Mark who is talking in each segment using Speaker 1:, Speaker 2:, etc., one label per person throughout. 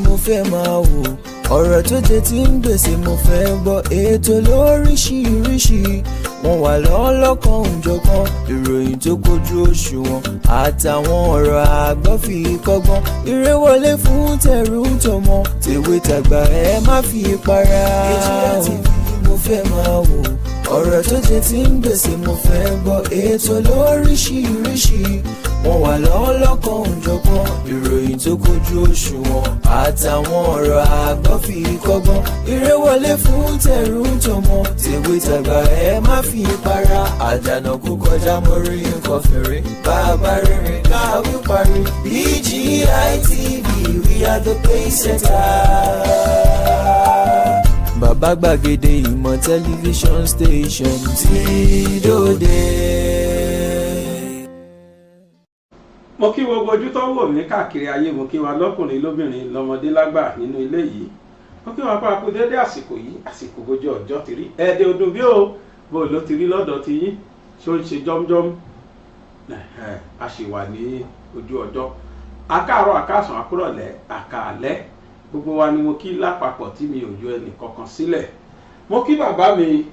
Speaker 1: mo fẹ́ máa wò, ọ̀rọ̀ tó jẹ tí ń gbèsè mo fẹ́ gbọ́, ètò lóríṣiríṣi wọ́n wà lọ́lọ́kan òjọ̀kan, ìròyìn tó kojú òṣùwọ̀n àtàwọn ọ̀rọ̀ àgbọ́ fi kọ́gbọ́n, eré wọlé fún tẹ̀rù tọmọ tèwe tàgbà ẹ má fi para. AGI TV mo fẹ́ máa wò, ọ̀rọ̀ tó jẹ tí ń gbèsè mo fẹ́ gbọ́, ètò lóríṣiríṣi wọ́n wà lọ́lọ́kan òjọ̀kan, ìròyìn tó kojú òṣùwọ̀n àtàwọn ọ̀rọ̀ àgbọ́ fi kọ́gbọ́n, eré wọlé fún tẹ̀rù tọmọ tèwe tàgbà ẹ má fi para. Àdànà kó kọjá mórí nǹkan fèrè, bàbá rere káwí parí. BGI TV, we are the pace setters. Bàbá gbàgede ìmọ̀ tẹlifíṣọ̀n station tí dòde.
Speaker 2: Mo kí gbogbo ojú tó wò mí káàkiri ayé, mo kí wa lọ́kùnrin lóbìnrin lọ́mọdé lágbà nínú ilé yìí. Mo kí wa pa kú dédé àsìkò yìí, àsìkò gbójú ọjọ́ ti rí ẹ̀ẹ́dẹ́ ọdún bí ó bó ló ti rí lọ́dọ̀ ti yín, ṣó ń ṣe jọ́mjọ́m. A sì wà ní ojú ọjọ́, akáàárọ̀ akásàn akúrọ̀lẹ́ àkàálẹ́, gbogbo wa ni mo kí lápapọ̀ tí mi ò yọ ẹnì kankan sílẹ̀. Mo kí bàbá mi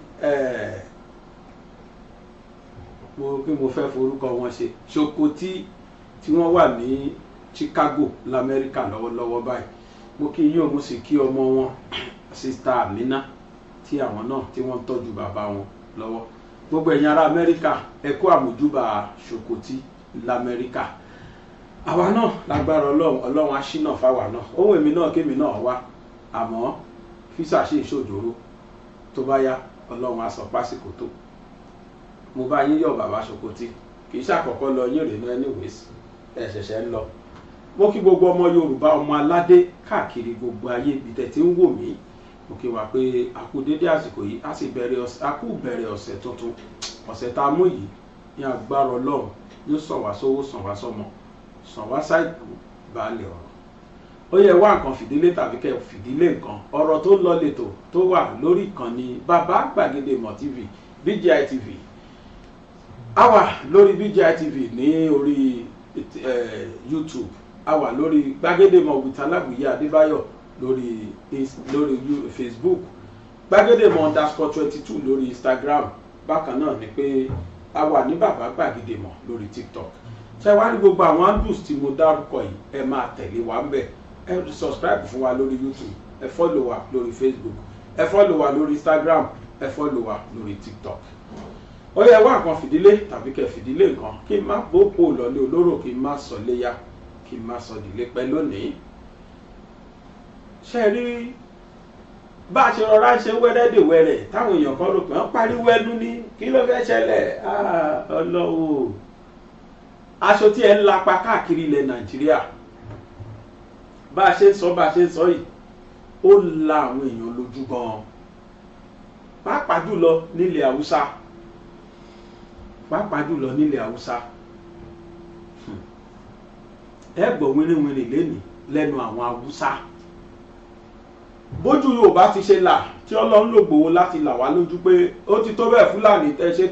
Speaker 2: mo fẹ́ forúkọ wọn ṣe Ṣokotí tí wọ́n wà ní Chicago lamẹ́ríkà lọ́wọ́lọ́wọ́ báyìí. Mo kí yín o, mo sì kí ọmọ wọn sista Amina tí àwọn náà tí wọ́n tọ́jú bàbá wọn lọ́wọ́. Gbogbo ẹ̀yin ará Amẹ́ríkà ẹ kú àmójúbà Ṣokotí lamẹ́ríkà. Àwa náà lágbára Ọlọ́run aṣínà fáwa náà, ohun èmi náà kémi náà wá, àmọ́ físà ṣe ìṣòjòrò tó bá yá Ọlọ́run á sọ pásìkò tó. Mo bá yín yọ̀ bàbá Ṣokotí, kì í ṣàkọ́kọ́ lọ yín rè ní anyways, ẹ ṣẹ̀ṣẹ̀ ń lọ. Mo kí gbogbo ọmọ Yorùbá, ọmọ aládé káàkiri gbogbo ayé ibi tẹ́ ti ń wò mí. Mo kí wa pé a kú dédé àsìkò yìí, a kú bẹ̀rẹ̀ ọ̀sẹ̀ tuntun. Ọ̀sẹ̀ tá a mú yìí ní agbára Ọlọ́run yóò sàn wá sówó, sàn wá sọ́mọ, sàn wá sáìkú baálé ọ̀rọ̀. Ó yẹ wá nǹkan fìdílé tàbí kẹ́ fìdílé nǹkan. Ọ̀rọ̀ tó lọ lẹ́tọ̀ tó wà lórí ìkànnì Bàbá Gbàgede Ìmọ̀ TV, BGI TV. A wà lórí BGI TV ní orí YouTube, a wà lórí Gbàgede Ìmọ̀ with Aláwìyé Adébáyọ̀ lórí Facebook, Gbàgede Ìmọ̀ _22 lórí Instagram. Bákan náà ni pé a wà ní Bàbá Gbàgede Ìmọ̀ lórí TikTok. Ṣé wá ní gbogbo àwọn handles tí mo dárúkọ yìí, ẹ máa tẹ̀lé wa ń bẹ̀, ẹ subscribe fún wa lórí YouTube, ẹ follow wa lórí Facebook, ẹ follow wa lórí Instagram, ẹ follow wa lórí TikTok. Ó yẹ wá nǹkan fìdílé tàbí kẹ́ fìdílé nǹkan, kí n má bópo lọ́lé olóró, kí n má sọ léyà, kí n má sọ dìlé pẹ́ lónìí. Ṣé rí bá a ṣe rọra ń ṣe wẹ́rẹ́dẹ̀wẹ́rẹ́ táwọn èèyàn kan rò pé wọ́n pariwo ẹnu ní kí ló fẹ́ ṣẹlẹ̀? Ọlọ́run, aṣọ tí ẹ ń lapa káàkiri ilẹ̀ Nàìjíríà bá a ṣe ń sọ yìí, ó la àwọn èèyàn lójú gan-an, pàápàá jùlọ nílẹ̀ Haúsá. Ẹ gbọ́ wínrínwínrín lẹ́nu àwọn Haúsá. Bójú Yorùbá ti ṣe là tí Ọlọ́run ló Gbòho láti là wá lójú pé ó ti tó bẹ́ẹ̀ Fúlàní tẹ́ ṣe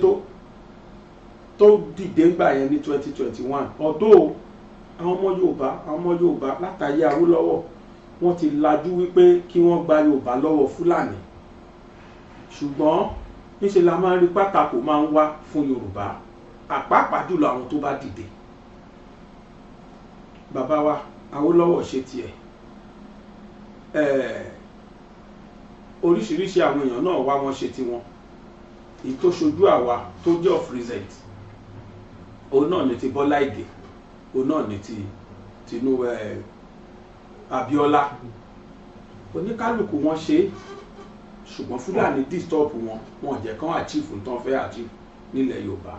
Speaker 2: tó dìde ńgbà yẹn ní 2021. Ọ̀dọ̀ àwọn ọmọ Yorùbá látàyé Awólọ́wọ̀ wọ́n ti lajú wípé kí wọ́n gba Yorùbá lọ́wọ́ Fúlàní, ṣùgbọ́n níṣe la máa ń rí pátákó máa ń wá fún Yorùbá, àpapàá jùlọ àwọn tó bá dìde. Bàbá wa Awólọ́wọ̀ ṣe tiẹ̀, oríṣiríṣi àwọn èèyàn náà wá wọ́n ṣe tiwọn. Èyí tó ṣojú àwa tó jẹ́ of recent, òun náà ni ti Bọ́lá Ìgè, òun náà ni ti Tinubu Abíọ́lá. Oníkálùkù wọn ṣe, ṣùgbọ́n Fúlàní disturb wọn jẹ́ kán achieve tán fẹ́ achieve nílẹ̀ Yorùbá.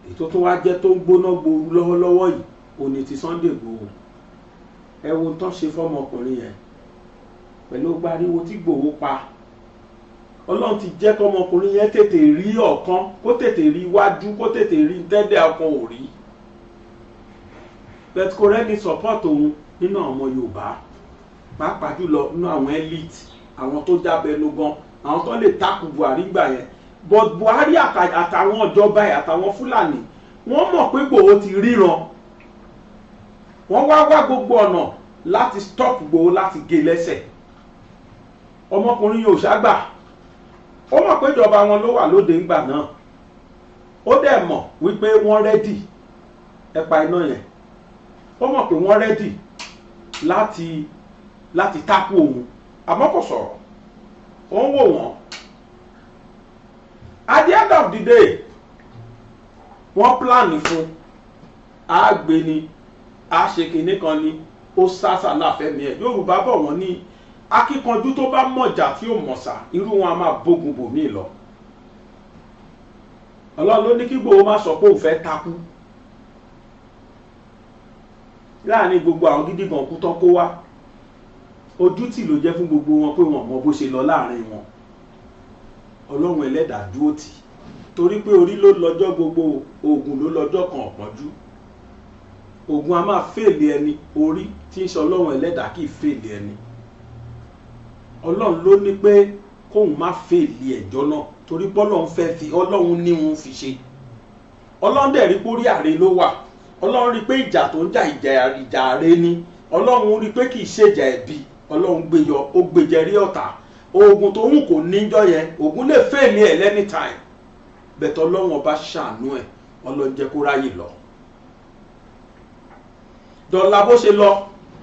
Speaker 2: Èyí tó wá jẹ́ tó ń gbóná gbooru lọ́wọ́lọ́wọ́ yìí, òun ni ti Sunday Igboho. Ẹ wo tán ṣe fọ́mọkùnrin yẹn pẹ̀lú gbariwo tí Igboho pa. Ọlọ́run ti jẹ́ kọ́mọkùnrin yẹn tètè rí ọ̀kan, kó tètè rí iwájú, kó tètè rí dẹ́dẹ́ ọkàn ò rí. Bẹ́ẹ̀ kò rẹ́ni support òun nínú àwọn ọmọ Yorùbá, pàápàá jùlọ nínú àwọn elite, àwọn tó jábẹ́nu gan, àwọn tó lè takù Buhari gbà yẹn. But Buhari àtàwọn ìjọba ẹ̀ àtàwọn Fúlàní wọ́n mọ̀ pé Igboho ti ríran, wọ́n wá gbogbo ọ̀nà láti stop Ìgbòho láti gé lẹ́sẹ̀. Ọmọkùnrin yóò ṣàgbà, ó mọ̀ pé ìjọba wọn ló wà lóde ńgbà náà, ó dẹ̀ mọ̀ wípé wọ́n rẹ́dì ẹ̀pa iná yẹn, ó mọ̀ pé wọ́n rẹ́dì láti tákù òun, àmọ́ kò sọ̀rọ̀, ó ń wò wọ́n. At the end of the day wọ́n pláàni fún àgbè ni àṣekìnní kan ni ó sásà láfẹ̀mí ẹ̀. Yorùbá bọ̀ wọ́n ní akíkanjú tó bá mọ̀jà tí ó mọ̀sà irú wọn a máa bógun bò mí lọ. Ọlọ́run ló ní kí Ìgbòho má sọ pé òun fẹ́ takú. Láàrin gbogbo àwọn gidi gan kú tán kó wá, ojú tì ló jẹ́ fún gbogbo wọn pé wọn mọ bó ṣe lọ láàrin wọn. Ọlọ́run ẹlẹ́dàá dúró tì, torí pé orí ló lọ́jọ́ gbogbo, oògùn ló lọ́jọ́ kan ọ̀pọ̀njú. Oògùn a máa fèèlì ẹni, orí tí ń ṣe Ọlọ́run ẹlẹ́dàá kì í fèèlì ẹni. Ọlọ́run ló ní pé kóun má fèèlì ẹjọ́ náà, torí pé Ọlọ́run fẹ́ fi, Ọlọ́run ní wọn fi ṣe. Ọlọ́run dẹ̀ rí pé orí àre ló wà, Ọlọ́run rí pé ìjà tó ń jà ìjà àre ni, Ọlọ́run rí pé kì í ṣèjà ẹ̀bi, Ọlọ́run gbé yọ, ó gbé jẹrí ọ̀tá. Oògùn tó ń kò níjọ́ yẹn, oògùn lè fèèlì ẹ̀ anytime, bẹ̀tẹ̀ Ọlọ́run ọba ṣàánú ẹ̀, Ọlọ́run jẹ́ kó ráyè lọ. Dọ̀la bó ṣe lọ,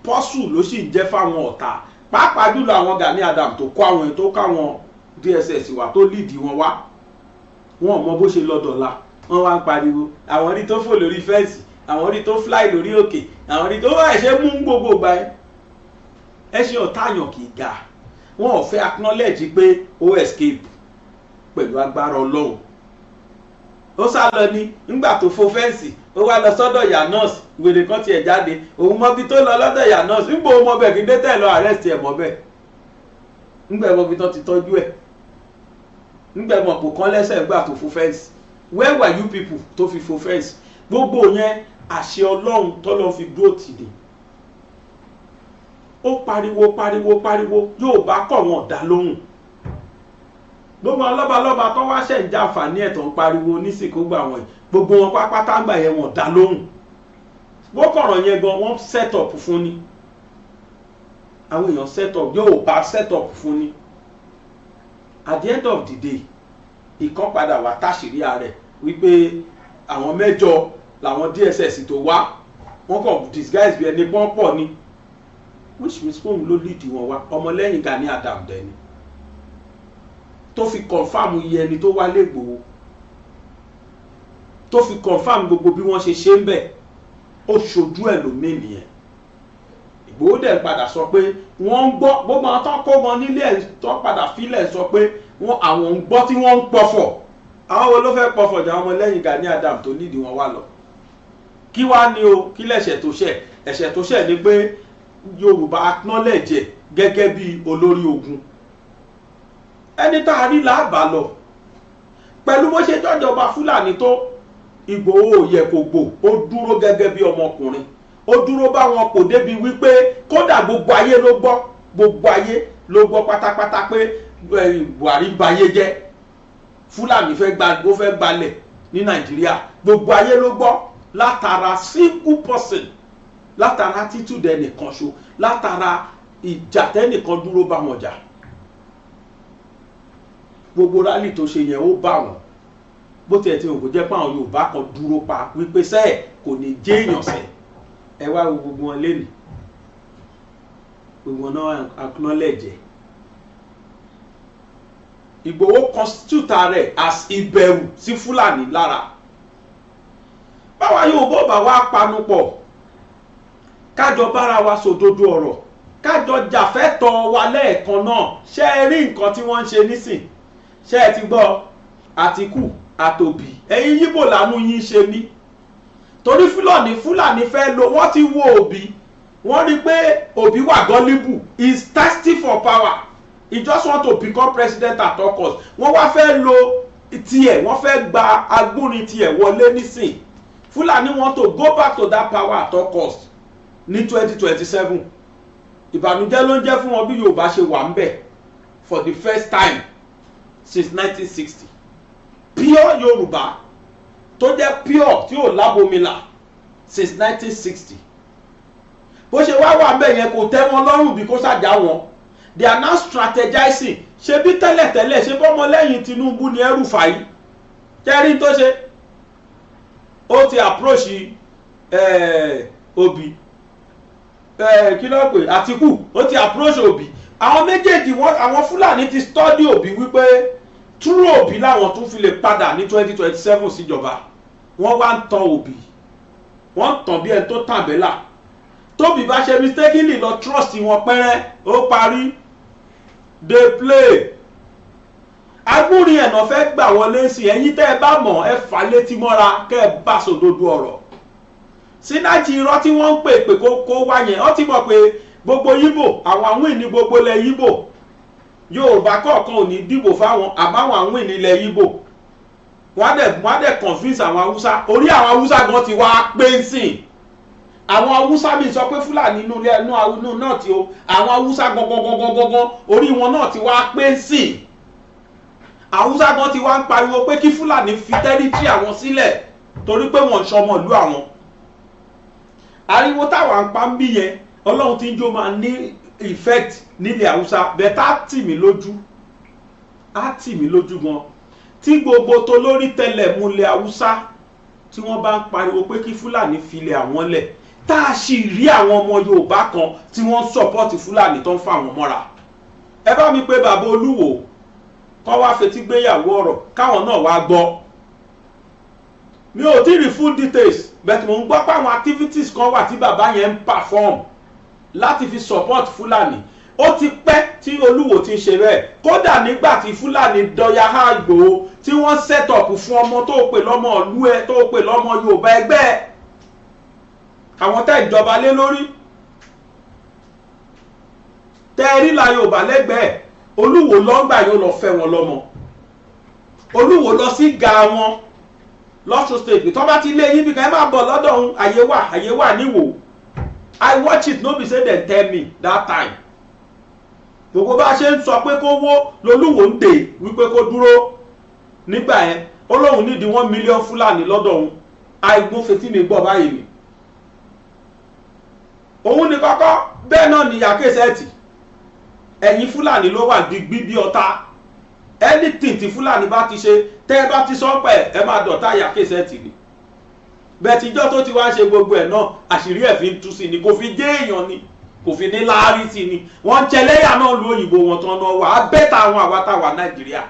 Speaker 2: pọ́sù ló sì ń jẹ́ fáwọn ọ̀tá, pàápàá jùlọ àwọn Gani Adam tó kó àwọn tó káwọn DSS wá tó líìdì wọn wá. Wọn ò mọ bó ṣe lọ dọ̀la, wọ́n wá ń pariwo àwọn rí tó fò lórí fẹ́ǹsì, àwọn rí tó fly lórí òkè, àwọn rí tó wá ẹ̀ṣẹ̀ mú gbogbo gbà ẹ́. Ẹṣin ọ̀tàyàn kì í ga, wọn ò fẹ́ acknowledge pé ó escape pẹ̀lú agbára Ọlọ́run. Ó sá lọ ní nígbà tó fò fẹ́ǹsì, ó wá lọ sọ́dọ̀ ìyá nọ́ọ̀sì, wèrè kan tiẹ̀ jáde, òun mọbi tó lọ lọ́dọ̀ ìyá nọ́ọ̀sì, nígbà ó mọ bẹ́ẹ̀ kí n dé tẹ̀ lọ arrest ẹ̀ mọ́ bẹ́ẹ̀, nígbà ẹ̀ mọbi tó ti tọ́jú ẹ̀, nígbà ẹ̀ mọ̀ kò kán lẹ́sẹ̀ nígbà tó fò fẹ́ǹsì. Where were you people tó fi fò fẹ́ǹsì? Gbogbo yẹn àṣẹ Ọlọ́run tọ́lọ́ fi dúró tì ní. Ó pariwo yóò bá kọ̀ wọ́n dá lóhùn. Gbogbo wọn lọ́balọ́ba tó wá ṣẹ̀ ń jàǹfààní ẹ̀ tó ń pariwo nísìkò gbà wọ̀nyí, gbogbo wọn pápátá gbà yẹn wọ́n dá lóhùn. Gbókọ̀rọ̀ yẹn gan wọ́n set up fún ni, àwọn èèyàn set up, yóò bá set up fún ni. At the end of the day ìkan padà wá táṣìírí ààrẹ wípé àwọn mẹ́jọ làwọn DSS tó wá, wọ́n kàn disguise bí ẹni pọ́n pọ̀ ni, which means fóun ló lead wọn wá, ọmọlẹ́yìn Gani Adam dẹni tó fi confam iye ẹni tó wá l'Ìgbòho, tó fi confam gbogbo bí wọ́n ṣe ń bẹ̀, ó ṣojú ẹ̀ lómi nìyẹn. Ìgbòho dẹ̀ padà sọ pé wọ́n ń gbọ́, gbogbo àwọn tó kó wọn nílé ẹ̀ tó padà fílẹ̀ sọ pé àwọn ń gbọ́ tí wọ́n ń pọ̀fọ̀. Àwọn wo ló fẹ́ pọ̀fọ̀ jà ọmọlẹ́yìn Gani Adam tó lead wọn wá lọ? Kí wá ní o, kí lẹ̀ṣẹ̀ tó ṣẹ̀? Ẹ̀ṣẹ̀ tó ṣẹ̀ ni pé Yorùbá acknowledge ẹ̀ gẹ́gẹ́ bí olórí ogun. Ẹni tá a rí làbà lọ pẹ̀lú bó ṣe jọjọba Fúlàní tó, Ìgbòho yẹ kó gbò, ó dúró gẹ́gẹ́ bí ọmọkùnrin, ó dúró bá wọn kò débi wípé kódà gbogbo ayé ló gbọ́, gbogbo ayé ló gbọ́ pátápátá pé Buhari bayé jẹ́, Fúlàní ó fẹ́ gbalẹ̀ ní Nàìjíríà, gbogbo ayé ló gbọ́ látara single person, látara attitude ẹnìkan ṣo, látara ìjà tẹ́nìkan dúró bá wọn jà. Gbogbo rálì tó ṣe yẹn ó bá wọn, bó tiẹ̀ tí wọn kò jẹ́ pé àwọn Yorùbá kan dúró pa wípé sẹ́ẹ̀ kò ní jẹ́ èèyàn sẹ́ẹ̀. Ẹ wá wo gbogbo wọn lẹ́nu, gbogbo wọn náà acknowledge. Ìgbòho constitute rẹ̀ as ìbẹ̀rù sí Fúlàní lára. Báwa Yorùbá bá wá panupọ̀, kájọ bára wa sòdodo ọ̀rọ̀, kájọ jàfẹ́tọ̀ wa lẹ́ẹ̀kan náà. Ṣé ẹ rí nǹkan tí wọ́n ń ṣe nísìn? Ṣé ẹ ti gbọ́? Àtìkù àtòbí, ẹ̀yin Yíbò làánú yín ṣe mí, torí Fúlàní fẹ́ lo, wọ́n ti wo Òbí, wọ́n rí pé Òbí wà gullible, he is thirsty for power, he just want to become president at all costs. Wọ́n wá fẹ́ lo tiẹ̀, wọ́n fẹ́ gba agbórin tiẹ̀ wọlé nísìn. Fúlàní want to go back to that power at all costs ní 2027. Ìbànújẹ́ ló ń jẹ́ fún wọn bí Yorùbá ṣe wà ń bẹ̀ for the first time since 1960. Pure Yorùbá tó jẹ́ pure tí ò lábòmílà since 1960. bó ṣe wá wà bẹ́ẹ̀ yẹn kò tẹ́ wọn lọ́rùn bí kò ṣàjà wọn. They are now strategizing. Ṣé bí tẹ́lẹ̀tẹ́lẹ̀ ṣe bọ́mọ lẹ́yìn Tinubu ni El-Rufai kẹrin tó ṣe ó ti approach Obi kí ló pè Àtíkù ó ti approach Obi. Àwọn méjèèjì àwọn Fúlàní ti study Obi wípé túrú Obi láwọn tún fi lè padà ní 2027 síjọba. Wọ́n wá ń tan Obi, wọ́n ń tàn bí ẹni tó tàn bẹ́là. Tóbi bá ṣe mistakenly lọ trust wọn pẹ́rẹ́ ó parí. They play. Agbórin ẹ̀nà fẹ́ gbà wọlé sí ẹ̀yin tẹ́ ẹ bá mọ̀ ẹ fà létí mọ́ra kẹ́ ẹ bá sòdodo ọ̀rọ̀. Sínájì irọ́ tí wọ́n ń pè kó wá yẹn ó ti mọ̀ pé gbogbo Yíbò àwọn win ní gbogbo ilẹ̀ Yíbò. Yorùbá kọ̀ọ̀kan ò ní dìbò fáwọn àbáwọn win ní ilẹ̀ Yíbò. Wọ́n á dẹ̀ convince àwọn Haúsá. Orí àwọn Haúsá gan ti wá pé sìn. Àwọn Haúsá mi sọ pé Fúlàní inú náà tí o àwọn Haúsá gangan orí wọn náà ti wá pé sìn. Haúsá gan ti wá ń pariwo pé kí Fúlàní fi tẹ́rítì àwọn sílẹ̀ torí pé wọ́n ń ṣọmọ ìlú àwọn. Ariwo táwa ń pa ń bí yẹn Ọlọ́run tí ń jó máa ní effect nílẹ̀ Haúsá bẹ́ẹ̀ tá tì mí lójú gan tí gbogbo tó lórí tẹ́lẹ̀ múlẹ̀ Haúsá tí wọ́n bá ń pariwo pé kí Fúlàní filẹ̀ àwọn lẹ̀ tá a sì rí àwọn ọmọ Yorùbá kan tí wọ́n ń support Fúlàní tó ń fà wọ́n mọ́ra. Ẹ bá mi pé bàbá Olúwo kọ́ wá fetí gbéyàwó ọ̀rọ̀ káwọn náà wá gbọ́. Mi ò tí rí full details but mo ń gbọ́ pé àwọn activities kan wà tí bàbá yẹn ń perform láti fi support Fúlàní. Ó ti pẹ́ tí Olúwo ti ń ṣe bẹ́ẹ̀ kódà nígbà tí Fúlàní dọ̀yà ha Ìgbòho tí wọ́n set up fún ọmọ tó pè lọ́mọ ìlú ẹ tó pè lọ́mọ Yorùbá ẹgbẹ́ ẹ àwọn tẹ́ ìjọba lé lórí tẹ́ rí la Yorùbá lẹ́gbẹ̀ẹ́ Olúwo lọ́ngbà yóò lọ fẹ́ wọn lọ́mọ. Olúwo lọ sí ga wọn lọ́sùn state tó bá ti lé yín bí kan ẹ máa bọ̀ lọ́dọ̀ òun àyè wà níwò. I watch it no be say dem tell me that time. Gbogbo bá ṣe ń sọ pé kó wó lolúwo ń dè wípé kó dúró nígbà yẹn ó lóun nídìí 1 million Fúlàní lọ́dọ̀ òun àìgbọ́n fetí mi gbọ́ báyìí ni. Òun ní kọ́kọ́ bẹ́ẹ̀ náà ni yàkésẹ́ẹ̀tì ẹ̀yìn Fúlàní ló wà digbí bí ọ̀tá anything tí Fúlàní bá ti ṣe tẹ́ ẹ bá ti sọ pé ẹ máa dọ̀tá yàkésẹ́ẹ̀tì ni. Bẹ́ẹ̀ tíjọ́ tó ti wá ṣe gbogbo ẹ̀ náà àṣírí ẹ̀ fi ń tú sí ni kò fi jẹ́ èèyàn ni kò fi ní láárí sí ni wọ́n jẹlẹ́yà náà lu òyìnbó wọn tán náà wà á bẹ́tà àwọn àwátàwà Nàìjíríà.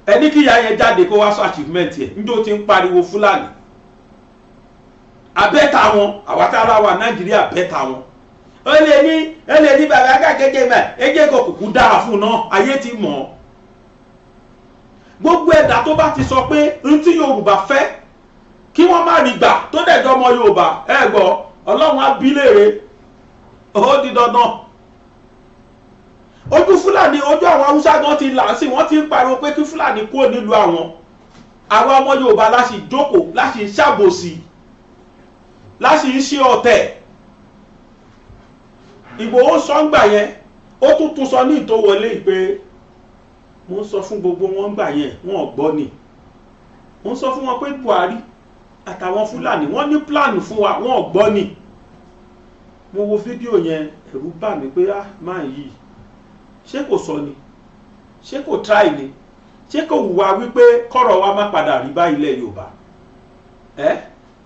Speaker 2: Ẹni kíyà yẹn jáde kó wá sọ achievement ẹ̀ níjó ti ń pariwo Fúlàní abẹ́ta wọn àwátàwà Nàìjíríà bẹ́ta wọn. Ó lè ní bàbá gàgẹ́gẹ́ mẹ́ ẹgbẹ́ kò kúkú dára fún náà ayé ti mọ̀ ọ́. Gbogbo ẹ̀dá tó bá ti sọ pé n tí Yorùbá fẹ́ kí wọ́n má rí gbà tó dẹ̀jọ́ ọmọ Yorùbá ẹ gbọ́ Ọlọ́run á bí léèrè ó di dandan. Ojú Fúlàní ojú àwọn Haúsá gan ti là sí wọ́n ti ń pariwo pé kí Fúlàní kúrò nílùú àwọn ọmọ Yorùbá láti jókòó láti ṣàbòsí láti ṣe ọ̀tẹ̀. Ìgbòho sọ́ngbà yẹn ó tún sọ ní ìtòwọlé pé mo ń sọ fún gbogbo wọn gbà yẹn wọn ò gbọ́ ni mo ń sọ fún wọn pé Buhari àtàwọn Fúlàní wọ́n ní plan fún wa wọn ò gbọ́ ni. Mo wo fídíò yẹn ẹ̀rù bà mí pé máa yìí ṣé kò sọ ni ṣé kò try ni ṣé kò wùwà wípé kọ́rọ̀ wa má padà rí bá ilẹ̀ Yorùbá.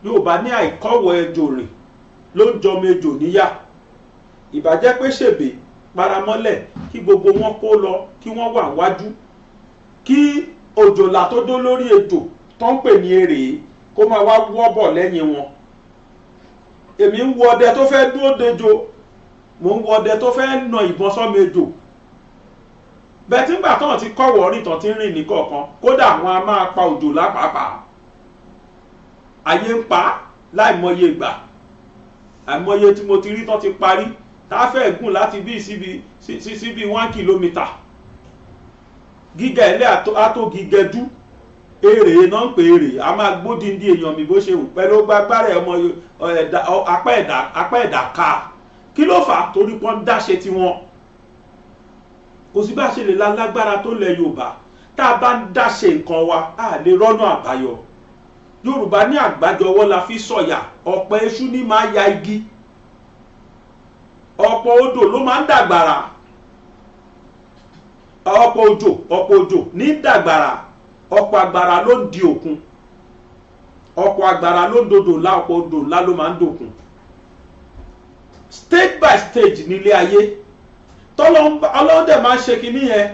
Speaker 2: Yorùbá ní àìkọ́wọ́ ẹjọ́ rìn ló ń jọmọ ejò níyà. Ìbàjẹ́ pé ṣèbè paramọ́lẹ̀ kí gbogbo wọn kó lọ kí wọ́n wà wájú kí òjòlá tó dó lórí ejò tó ń pè ní èrè kó máa wá wọ́bọ̀ lẹ́yìn wọn. Èmi ń wo ọdẹ tó fẹ́ dúró dejò mo ń wo ọdẹ tó fẹ́ nà ìbọn sọ́mọ ejò. Bẹ́ẹ̀ tí ń gbà tán ti kọ́wọ́ rìn tán ti ń rìn ní kọ̀ọ̀kan kódà wọn a máa pa òjòlá pàápàá. Ayé ń pa láìmọye ìgbà àìmọye tí mo ti rí tán ti parí tá a fẹ́ gùn láti bí síbi 1 kìlómítà. Gíga ilé àtó gígẹdú èrè náà ń pè èrè a máa gbódìndí èèyàn mi bó ṣe wù pẹ̀lú gbàgbárẹ̀ ọmọ apá ẹ̀dá ká kí ló fà á torí pọ́n dáṣe tiwọn. Kò sí bá ṣe lè lágbára tó lẹ̀ Yorùbá tá a bá ń dáṣe nǹkan wa a lè rọ́nà àbáyọ. Yorùbá ní àgbájọ ọwọ́ la fi sọ̀yà ọ̀pẹ iṣu ní máa ya igi ọ̀pọ̀ odò ló máa ń dàgbàrà, ọ̀pọ̀ òjò ní dàgbàrà, ọ̀pọ̀ àgbàrá ló ń di òkun, ọ̀pọ̀ àgbàrá ló ń dodò ńlá, ọ̀pọ̀ odò ńlá ló máa ń dòkun. Stage by stage nílé ayé Ọlọ́run dẹ̀ máa ń ṣe kinní yẹn.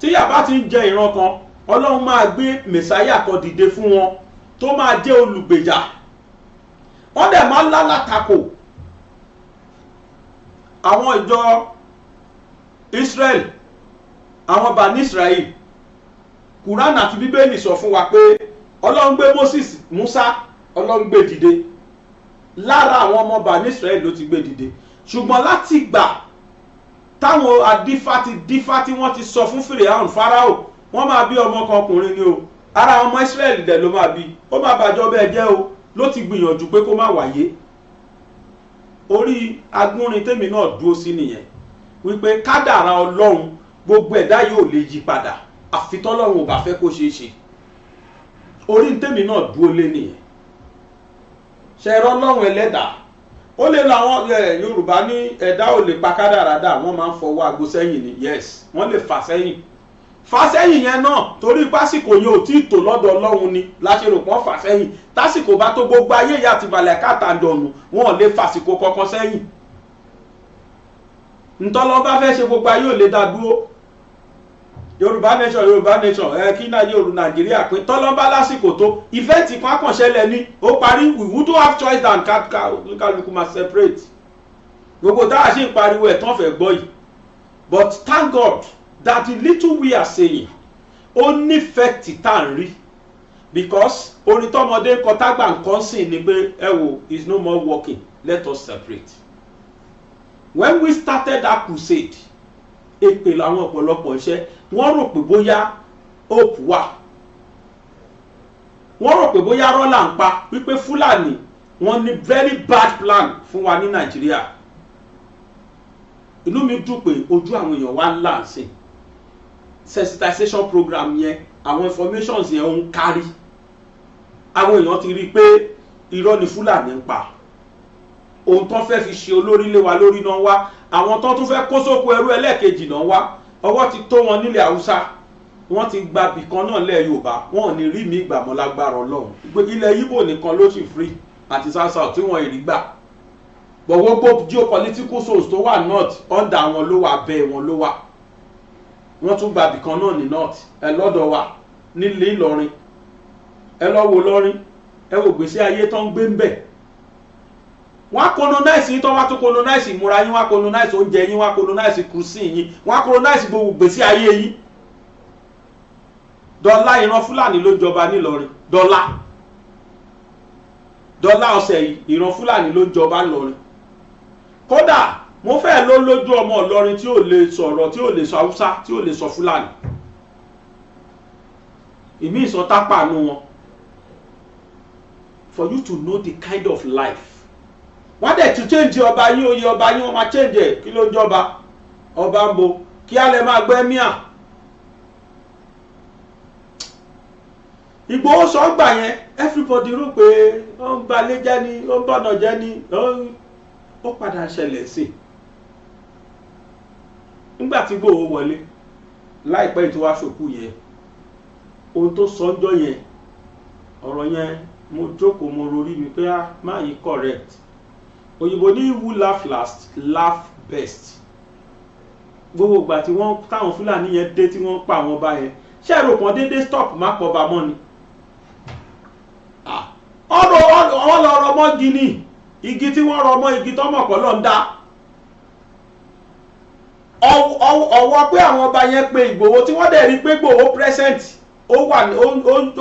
Speaker 2: Tí yàbá ti ń jẹ ìran kan, Ọlọ́run máa gbé mẹ̀sáyà kan dìde fún wọn tó máa jẹ́ olùgbèjà. Wọ́n dẹ̀ máa ń lálátakò. Àwọn ìjọ Israel, àwọn Bani Israel, Quran àti Bíbélì sọ fún wa pé Ọlọ́run gbé Musa Ọlọ́run gbé dìde. Lára àwọn ọmọ Bani Israel ló ti gbé dìde. Ṣùgbọ́n láti gbà táwọn adífá tí wọ́n ti sọ fún Fáráò, wọ́n máa bí ọmọ kan ọkùnrin ni o, ara ọmọ Israel dẹ̀ ló máa bí, ó máa bàjọ́ bẹ́ẹ̀ jẹ́ o, ló ti gbìyànjú pé kó má wáyé. Orí agúnrin tèmi náà dúró sí nìyẹn, wípé kádàrá Ọlọ́run gbogbo ẹ̀dá yóò lè yí padà àfi tọ́lọ́run ò bá fẹ́ kó ṣeé ṣe. Orí tèmi náà dúró lé nìyẹn. Ṣẹ̀rọ Ọlọ́run ẹlẹ́dàá, ó lè lọ àwọn Yorùbá ní ẹ̀dá ò lè pa kádàrá dà, wọ́n máa ń fọwọ́ aago sẹ́yìn ni, yes, wọ́n lè fà sẹ́yìn yẹn náà torí pásìkò yẹn ò tí ì tó lọ́dọ̀ Ọlọ́run ni láṣẹrò pọ́n fà sẹ́yìn. Tásìkò bá tó gbogbo ayé ìyá àti balẹ̀ káàtàndọ̀nù, wọn ò lè fàsìkò kankan sẹ́yìn. Ntọ́lọ́ bá fẹ́ ṣe gbogbo ayé ò lè dá dúró. Yorùbá nation kí náà Yorùbá Nàìjíríà pé tọ́lọ́ bá lásìkò tó ìfẹ́ǹtì kan àkànṣẹlẹ̀ ni ó parí, we would have choice than kálukú máa separate. Gbogbo táwa ṣì ń pariwo ẹ̀ tán fẹ́ gbọ́ yìí, but thank God that the little we are saying ó nífẹ̀ẹ́ tí tá à ń rí, because orin tọ́mọdé ń kọ tágbà nǹkan sìn ni pé ẹ wo is no more working, let us separate. When we started that crusade, èpè làwọn ọ̀pọ̀lọpọ̀ iṣẹ́, wọ́n rò pé bóyá hope wà, wọ́n rò pé bóyá rọ́là ń pa, wípé Fúlàní wọ́n ní very bad plan fún wa ní Nàìjíríà. Inú mi dùn pé ojú àwọn èèyàn wá ńlá sí sensitization program yẹn, àwọn informations yẹn ń kárí. Àwọn èèyàn ti rí i pé irọ́ ni Fúlàní ń pa, ohun tó fẹ́ fi ṣe olórí lé wa lórí náà wá, àwọn tó tún fẹ́ kó sóko ẹrú ẹlẹ́ẹ̀kejì náà wá, ọwọ́ ti tó wọn nílẹ̀ Haúsá, wọ́n ti gba bìkan náà lẹ̀ Yorùbá, wọn ò ní rí mi ìgbà mọ́ lágbára Ọlọ́run. Ilẹ̀ Ìgbò nìkan ló sì free àti South tí wọ́n ì rí gbà. But gbogbo geopolitical source tó wà north under wọn ló wà, bẹ́ẹ̀ wọn ló wà. Wọ́n tún gba bìkan náà ní north, ẹ lọ́dọ̀ wa nílé Ìlọrin, ẹ lọ́ wo lọ́rin, ẹ wò gbèsè ayé tó ń gbé ń bẹ̀. Wọ́n á colonize yín tó wá tún colonize ìmúra yín, wọ́n á colonize oúnjẹ yín, wọ́n á colonize cuisine yín, wọ́n á colonize gbogbo gbèsè ayé yín. Dọ́là ìran Fúlàní ló jọba nílọrin, dọ́là ọ̀sẹ̀ yìí ìran Fúlàní ló jọba nílọrin. Kódà mo fẹ́ ló lójú ọmọ Ìlọrin tí ò lè sọ̀rọ̀, tí ò lè sọ Haúsá, tí ò lè sọ Fúlàní. Ìmí ìsọ tápà nù wọn. For you to know the kind of life. Wọ́n dẹ̀ tún change ọba yín, oyè ọba yín wọ́n máa change ẹ̀, kí ló ń jọba ọba ń bo kí á lè máa gbẹ́ míà. Ìgbòho sọ gbà yẹn, everybody rò pé ó ń balẹ̀ jẹ́ ni, ó ń bọ̀nà jẹ́ ni, ó padà ṣẹlẹ̀ sí i. Nígbà tí Ìgbòho wọlé láìpẹ́ tó wá ṣòkú yẹn, ohun tó sọ ń jọ yẹn, ọ̀rọ̀ yẹn mo jókòó mo rorí mi pé máa yí correct. Òyìnbó ní who laugh last laugh best. Gbogbo ìgbà tí wọ́n táwọn Fúlàní yẹn dé tí wọ́n pa àwọn ọba yẹn, ṣé ẹ̀rọ kan déédéé stop má pọ̀ ọba mọ́ ni. Wọ́n lọ rọ mọ́ igi ni, igi tí wọ́n rọ mọ́ igi tọ́mọ̀ pọ̀ lọ ń dá. Ọwọ́ pé àwọn ọba yẹn pe Ìgbòho tí wọ́n dẹ̀ rí pé Ìgbòho present, ó wà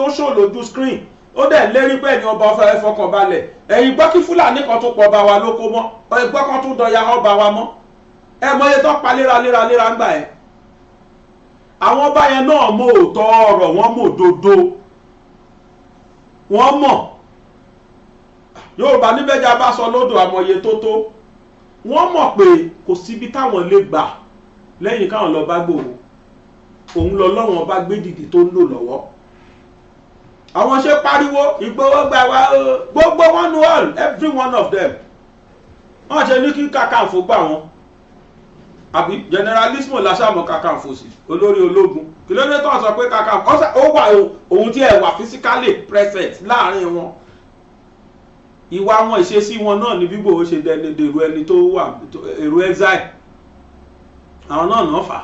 Speaker 2: ó show lójú screen, ó dẹ̀ lérí pé ẹni ọba ọfẹ́ fọkàn balẹ̀. Ẹ̀yin gbọ́ kí Fúlàní kan tó pọ̀ ọba wa lóko mọ́, ẹgbọ́ kan tó dọ̀ya ọba wa mọ́. Ẹ mọ iye tó pa léraléra ń gbà ẹ̀. Àwọn ọba yẹn náà mọ òótọ́ ọ̀rọ̀, wọ́n mọ òdodo, wọ́n mọ̀. Yorùbá níbẹ̀jà bá sọ lódò àmọ̀ye tó. Wọ́n mọ̀ pé kò síbi táwọn lè gbà lẹ́yìn káwọn lọ bá Gbòho. Òun lọ lọ́wọ́n bá gbé dìde tó ń lò lọ́wọ́. Àwọn ṣe pariwo Ìgbòho gbà wá, gbogbo one, every one of them. wọ́n ṣe ní kí Kakanfò gbà wọ́n àbí generalismo lásàmọ́ Kakanfò sí olórí ológun kí ló dé tó sọ pé Kakanfò ó wà ohun tí ẹ wà physically present láàrin wọn ìwà wọn ìṣesí wọn náà ní bíbò ó ṣe dèrò ẹni tó wà èrò exile àwọn náà fà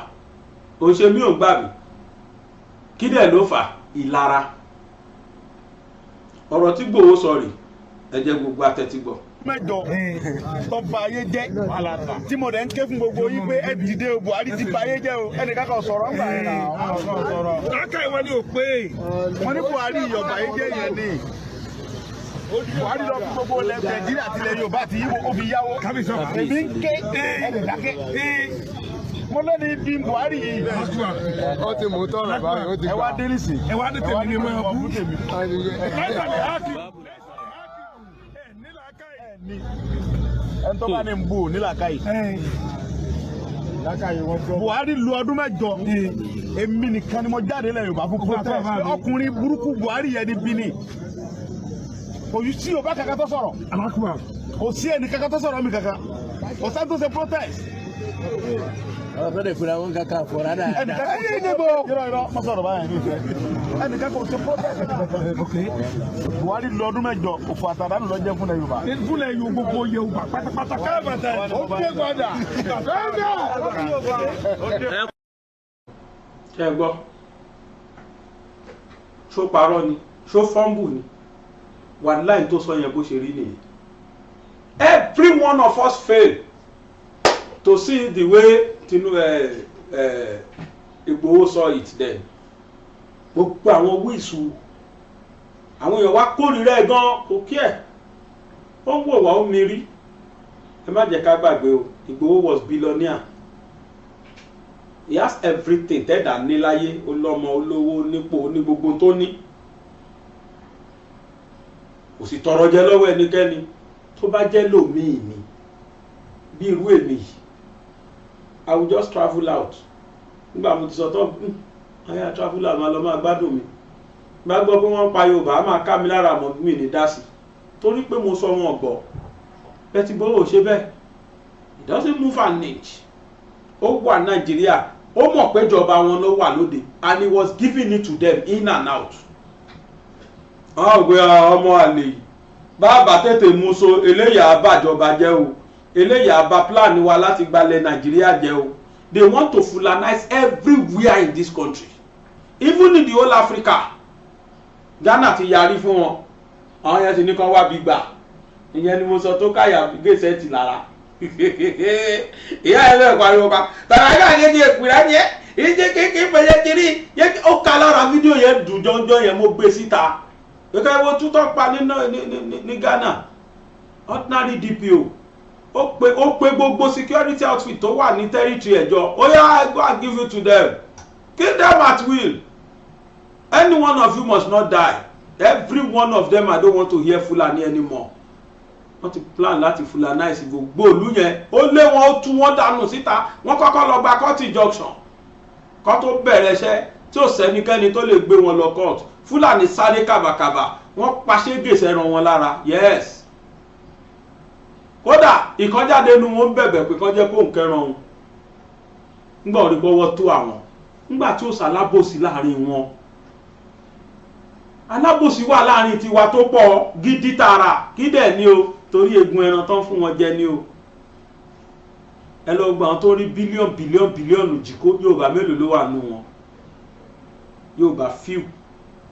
Speaker 2: ó ṣe mí ò gbà mí kí dẹ̀ ló fà ìlara ọ̀rọ̀ tí Gbòho sọ rèé ẹ jẹ́ gbogbo atẹ́tí gbọ́.
Speaker 3: mẹ́jọ tọba ayé jẹ́ tí mo dẹ̀ ń ké fún gbogbo yín pé ẹ dìde o Buhari ti ba ayé jẹ́ o ẹnìkan kan sọ̀rọ̀ ńgbà yẹn náà wọ́n sọ̀rọ̀. káàkà ìwọ ni ò pé wọ́n ní Buhari ìyọ̀bà ayé jẹ́ yẹn ni Buhari lọ fún gbogbo ilẹ̀ Nàìjíríà tilẹ̀ Yorùbá àti Ìgbò ó fi yáwó èmi ń ké ẹnìdákẹ́ mo lóni bí Buhari yìí.
Speaker 4: ó ti mú tọrọ báyìí ó ti gbà.
Speaker 3: ẹ wá dé nísìn. ẹ wá dé tèmi ní mọ́ ẹ bú tèmi. ẹn tó bá ní ń bù nílàkàyè. Buhari lu ọdún mẹ́jọ èmi nìkan ni mo jáde lẹ́yìn Yorùbá fún protest ọkùnrin burúkú Buhari yẹn ní bíní kò sí Yorùbá kankan tó sọ̀rọ̀ kò sí ẹnì kankan tó sọ̀rọ̀ mi kankan kò sẹ́ni tó ṣe protest.
Speaker 4: ọ̀rọ̀ de fura wọn kankan fọra dà.
Speaker 3: ẹnìkan kò ṣe yọrọ mo sọ̀rọ̀ báyìí ní ìfẹ́ ẹnìkan kò ṣe protest. Buhari lu ọdún mẹ́jọ òfò àtàdánù lọ jẹ́ fúnlẹ̀ Yorùbá.
Speaker 5: fúnlẹ̀ Yorùbá gbogbo Yorùbá pátápátá káàbàtà ó gbé gbọdà
Speaker 2: ṣe gbọ́ ṣó parọ́ ni ṣó fọ́ǹbù ni wàláì tó sọ yẹn bó ṣe rí nìyẹn. Every one of us fail to see the way Igboho saw it then. Gbogbo àwọn wíìsù àwọn èèyàn wá kórìíra ẹ̀ gan kò kí ẹ̀ ó ń wò wá ó mírí ẹ má jẹ́ ká gbàgbé o Igboho was billionaire. He has everything tẹ́dà ní láyé olọ́mọ olówó nípò ní gbogbo tó ní kò sì tọrọ jẹ lọ́wọ́ ẹnikẹ́ni tó bá jẹ́ lòmíì ni bí irú èmi yìí I will just travel out nígbà mo ti sọ tán ayé travel out máa lọ máa gbádùn mi bá gbọ́ pé wọ́n pa Yorùbá máa ká mi lára mọ́ mi ní dásì torí pé mo sọ wọn gbọ́ bẹ́ẹ̀ ti Gbogbo ṣe bẹ́ẹ̀ it doesn't move an inch ó wà Nàìjíríà ó mọ̀ pé ìjọba wọn ló wà lóde and he was giving it to them in and out. ọ̀gbẹ́ ọmọ àlè yìí bàbá tètè mú so eléyà bàjọba jẹ́ o eléyà bá plan wa láti gbalẹ̀ Nàìjíríà jẹ́ o they want to Fulanize everywhere in this country even in the whole Africa. Ghana ti yarí fún wọn àwọn yẹn ti ní kán wá bí gbà ìyẹn ni mo sọ tó káyà gèsè ti lára ìyá ẹ bẹ́ẹ̀ pariwo pa tàràkà kejì èpìlá yẹ ìjẹ kékeré pẹ̀lẹ́ kiri yẹ ó ká lára fídíò yẹn dùn jọjọ yẹn mo gbé síta ìka ìwọ tútọ́ pa ní Ghana ordinary DPO ó pe gbogbo security outfit tó wà ní territory ẹ̀jọ́ ó yá I go and give you to them kill them at will any one of you must not die every one of them I don't want to hear Fulani anymore. Wọ́n ti plan láti Fulanize gbogbo ìlú yẹn ó lé wọn ó tú wọn dànù síta wọ́n kọ́kọ́ lọ gba court injunction kó tó bẹ̀rẹ̀ iṣẹ́ tí ò sẹ́nikẹ́ni tó lè gbé wọn lọ court Fulani sáré kàbàkàbà wọ́n paṣẹ gbèsè ran wọn lára yes kódà ìkọjáde nu wọn bẹ̀bẹ̀ pé kọjá kó nkẹran òun ńgbà orí gbọ́wọ́ tó àwọn ńgbà tí ó sàlábòsí láàrin wọn alábòsí wà láàrin tiwa tó pọ̀ gidi tààrà kí dẹ̀ ni o torí egun ẹran tán fún wọn jẹ ni o ẹ lọ gbà wọn tó rí bílíọ̀nù jìkó Yorùbá mélòó ló wà nù wọn Yorùbá few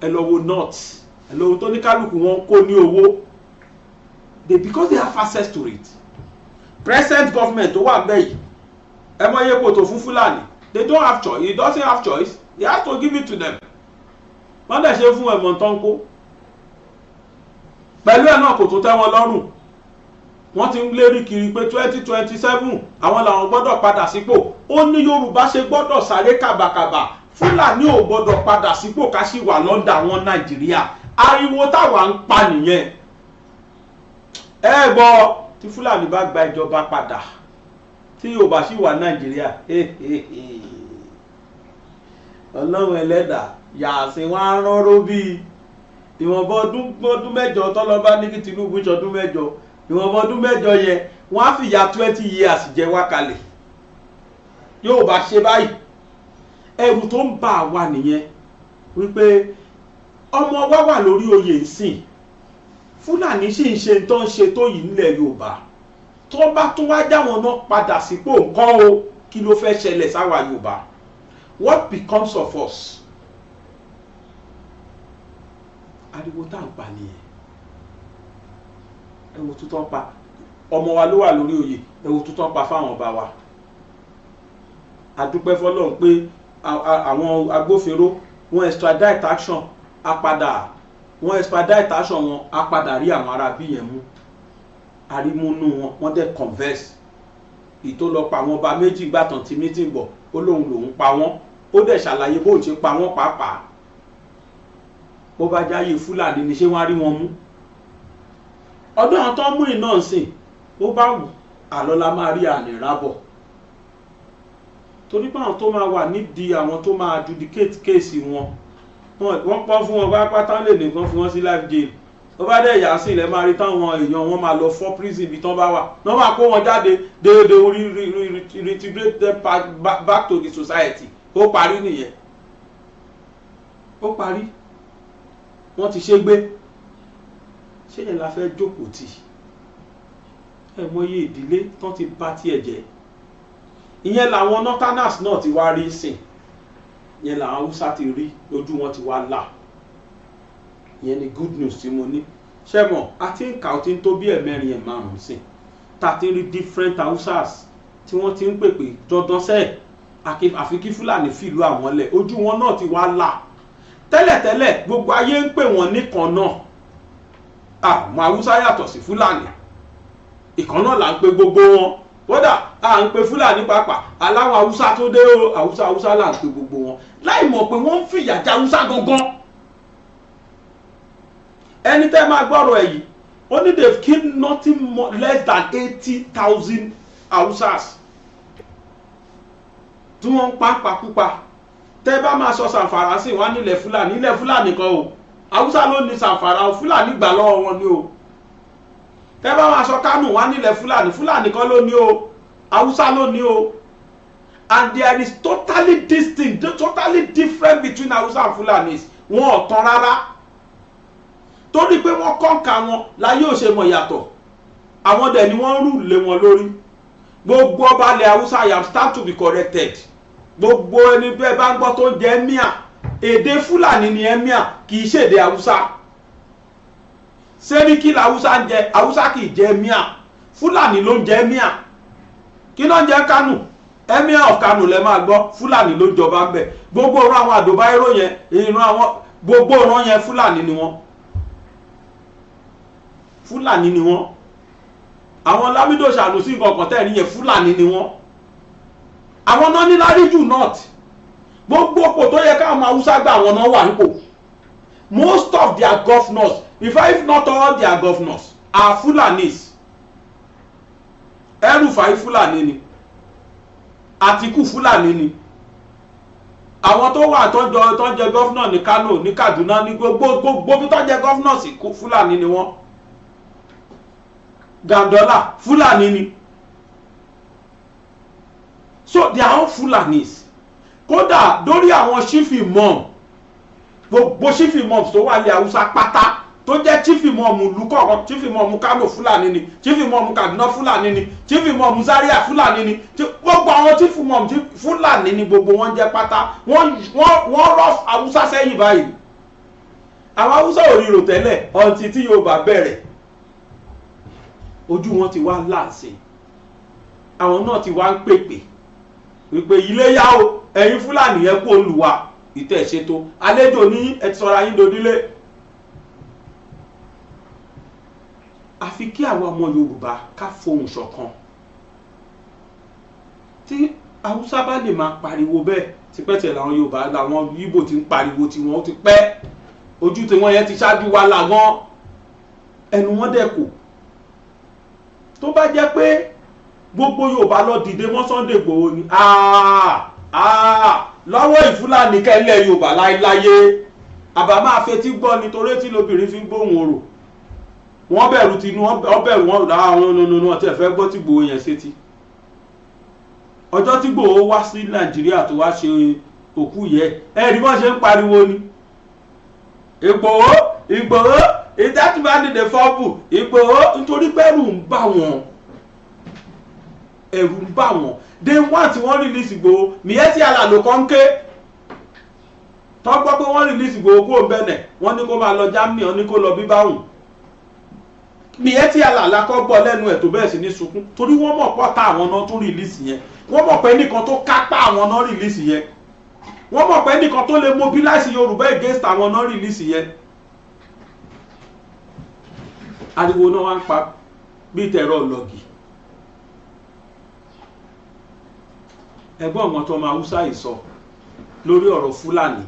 Speaker 2: ẹ lọ wo north ẹ lọ wo tó ní kálukú wọn kó ní owó because they have access to it present government tó wà bẹ́ẹ̀ yìí ẹ mọ iye kòtò fún Fulani they don't have choice he doesn't have choice he has to give it to them wọ́n dẹ̀ ṣe fún ẹ̀mọ̀ tán kó pẹ̀lú ẹ̀ náà kò tó tẹ́ wọn lọ́rùn wọ́n ti ń lérí kiri pé 2027 àwọn làwọn gbọ́dọ̀ padà sípò ó ní Yorùbá ṣe gbọ́dọ̀ sáré kàbàkàbà Fúlàní ò gbọ́dọ̀ padà sípò ká sì wà lọ́ndà wọn Nàìjíríà ariwo táwa ń pa nìyẹn ẹ gbọ́ tí Fúlàní bá gba ìjọba padà tí Yorùbá sì wà Nàìjíríà Ọlọ́run ẹlẹ́dàá yàsìn wọn á rọrọ bíi ìwọ̀nba ọdún mẹ́jọ tọ́lọ́bá ní kí Tinubu ṣọdún mẹ́jọ ìwọ̀nba ọdún mẹ́jọ yẹn wọ́n á fìyà 20 years jẹ wá kalẹ̀ yóò bá ṣe báyìí ẹrù tó ń bà wá nìyẹn wípé ọmọ wa wà lórí oyè ìsìn Fúlàní sì ń ṣe tó ń ṣe tó yìí nílẹ̀ Yorùbá tó bá tún wá jáwọn náà padà sípò nǹkan o kí ló fẹ́ ṣẹlẹ̀ sáwa Yorùbá what becomes of us ariwo tá à ń pa nìyẹn ẹwọ tuntun pa ọmọ wa ló wà lórí oyè ẹwọ tuntun pa fáwọn ọba wa adúpẹ́ fọlọ́run pé àwọn agbófinró wọ́n extradite action wọ́n extradite action wọn á padà rí àwọn ará bí yẹn mú arímúnú wọ́n dẹ̀ converse ìtòlọpọ̀ àwọn ọba méjì gbàtàn tí meeting bọ̀ ó lóun lòun pa wọ́n ó dẹ̀ ṣàlàyé bó ṣe pa wọ́n pàápàá bó bá jáyé Fúlàní ni ṣé wọ́n á rí wọn mú ọdún àwọn tó ń mú iná sìn ó bá wù àlọ́lá máa rí àní rábọ̀ torí pé àwọn tó máa wà nídìí àwọn tó máa adjudicate kéèsì wọ́n pọ́n fún wọn pátápátá lè nìkan fún wọn sí life jail ó bá dẹ̀ yà sí ilẹ̀ máa rí táwọn èèyàn wọn máa lọ fọ́ prison ibi tán bá wà wọ́n máa kó wọn jáde déédéé reintegrate them back to the society ó parí nìyẹn ó parí wọ́n ti ṣe gbé ṣé yẹn la fẹ́ jókòó tì ẹ mọyé ìdílé tán ti bá tiẹ̀ jẹ́ ìyẹn làwọn northerners náà ti wá rí sìn ìyẹn làwọn Haúsá ti rí lójú wọn ti wá là ìyẹn ni good news tí mo ní ṣẹ́mọ̀ àti ń kà ó ti ń tó bí ẹ̀mẹ́rin ẹ̀ márùn-ún sìn tá a ti rí different Hausas tí wọ́n ti ń pèpè dandan sẹ́ẹ̀ àfi kí Fúlàní fìlú àwọn lẹ̀ ojú wọn náà ti wá là tẹ́lẹ̀tẹ́lẹ̀ gbogbo ayé ń pè wọ́n nìkan náà àwọn Haúsá yàtọ̀ sí Fúlàní ìkan náà là ń pe gbogbo wọn kódà à ń pe Fúlàní pàápàá aláwọ̀ Haúsá tó dé o Haúsá là ń pe gbogbo wọn láì mọ̀ pé wọ́n ń fìyà jẹ Haúsá gangan ẹni tẹ́ máa gbọ́rọ̀ ẹ̀ yìí ó ní they've killed nothing more, less than 80,000 Hausas tí wọ́n ń pàápàá tẹ́ bá máa sọ Sàǹfàrà sí wọn nílẹ̀ Fúlàní kan o Haúsá ló ní Sàǹfàrà Fúlàní gbà lọ́wọ́ wọn ni o tẹ́ bá máa sọ Kánò wọn nílẹ̀ Fúlàní kan ló ní o Haúsá ló ní o and there is totally distinct totally different between Hausa and Fulanis wọn ò tán rárá torí pé wọ́n kọ́ǹkà wọn láyé ò ṣe mọ̀ yàtọ̀ àwọn dẹ̀ ni wọ́n rù lé wọn lórí gbogbo ọba ilẹ̀ Hausa I am start to be corrected gbogbo ẹni bẹ́ẹ̀ bá ń gbọ́ tó jẹ́ emir èdè Fúlàní ni emir kì í ṣèdè Hausa sẹ́ríkì làwùsá ń jẹ Hausa kì í jẹ emir Fúlàní ló ń jẹ emir kí ló ń jẹ Kánò emir of Kánò lẹ máa gbọ́ Fúlàní ló jọba ń bẹ̀ gbogbo ọ̀rọ̀ àwọn àdòbáyérò yẹn ìran àwọn gbogbo ọ̀rọ̀ yẹn Fúlàní ni wọ́n Fúlàní ni wọ́n àwọn Lámídò Sànúsì kọ̀ọ̀kan tẹ̀rí yẹn Fúlàní ni wọ́n àwọn náà ní láríjù north gbogbo òpò tó yẹ káwọn Haúsá gbà àwọn náà wà nípò most of their governors if not all their governors are Fulanis El-Rufai Fúlàní ni Àtíkù Fúlàní ni àwọn tó wà tó jẹ gọ́fúnà ní Kánò ní Kaduna ní gbogbo bí tó jẹ gọ́fúnà sí Fúlàní ni wọ́n Dandola Fúlàní ni so they are all Fulanis kódà dórí àwọn chief imam gbogbo chief imam tó wà ní Haúsá pátá tó jẹ́ chief imam lukọ̀ọ̀kan chief imam Kano Fúlàní ni chief imam Kaduna Fúlàní ni chief imam Zaria Fúlàní ni gbogbo àwọn chief imam Fúlàní ni gbogbo wọn jẹ́ pátá wọ́n rọ́ Haúsá sẹ́yìn báyìí àwọn Haúsá ò ríro tẹ́lẹ̀ ọ̀ntì tí Yorùbá bẹ̀rẹ̀ ojú wọn ti wá láàṣẹ àwọn náà ti wá ń pèpè wípé Iléyá o ẹ̀yin Fúlàní yẹn kó olùwà ìtẹ̀ ṣètò àlejò ní ẹ ti sọra yín dodílé àfi kí àwọn ọmọ Yorùbá ká fohùn ṣọ̀kan tí Haúsá bá lè máa pariwo bẹ́ẹ̀ tipẹ́tẹ̀ làwọn Yorùbá làwọn Ìgbò ti ń pariwo tiwọn ó ti pẹ́ ojú tí wọ́n yẹn ti ṣáájú wa làgán ẹnu wọn dẹ̀ kò tó bá jẹ́ pé gbogbo Yorùbá lọ dìde mọ́ Sunday Igboho ni lọ́wọ́ ìfúlàní kẹ́lẹ́ Yorùbá láéláyé àbá máa fetí gbọ́ nítorí tí lóbìnrin fi ń gbóhùn orò wọ́n bẹ̀rù tinú wọ́n bẹ̀rù wọn àwọn ọ̀tí ẹ̀fẹ́ gbọ́ tí Ìgbòho yẹn ṣe ti ọjọ́ tí Ìgbòho wá sí Nàìjíríà tó wá ṣe òkú yẹ ẹ̀rí wọ́n ṣe ń pariwo ni Ìgbòho ìdátìbá dìde fọ́ọ̀bù Ìgbòho nítorí pẹ́rù ń bà wọ́n ẹ̀rù ń bà wọ́n dé wọ́n tí wọ́n release Ìgbòho Miyetti Allah ló kàn ń ké tọ́gbọ́ pé wọ́n release Ìgbòho kó bẹ̀nẹ̀ wọ́n ní kó máa lọ Germany wọ́n ní kó lọ bíbáhùn Miyetti Allah lákọ́ gbọ́ lẹ́nu ẹ̀ tó bẹ́ẹ̀ sí ní sunkún torí wọ́n mọ̀ pọ́ta àwọn náà tó release yẹn wọ́n mọ̀ pé nìkan tó kápá àwọn náà release yẹn wọ́n mọ̀ pé nìkan tó lè mobilize Yorùbá against àwọn náà release yẹn ariwo náà wá ń pa bí tẹ̀rọ lọ́gì ẹgbọ́n ọmọ tó máa Hausa yìí sọ lórí ọ̀rọ̀ Fúlàní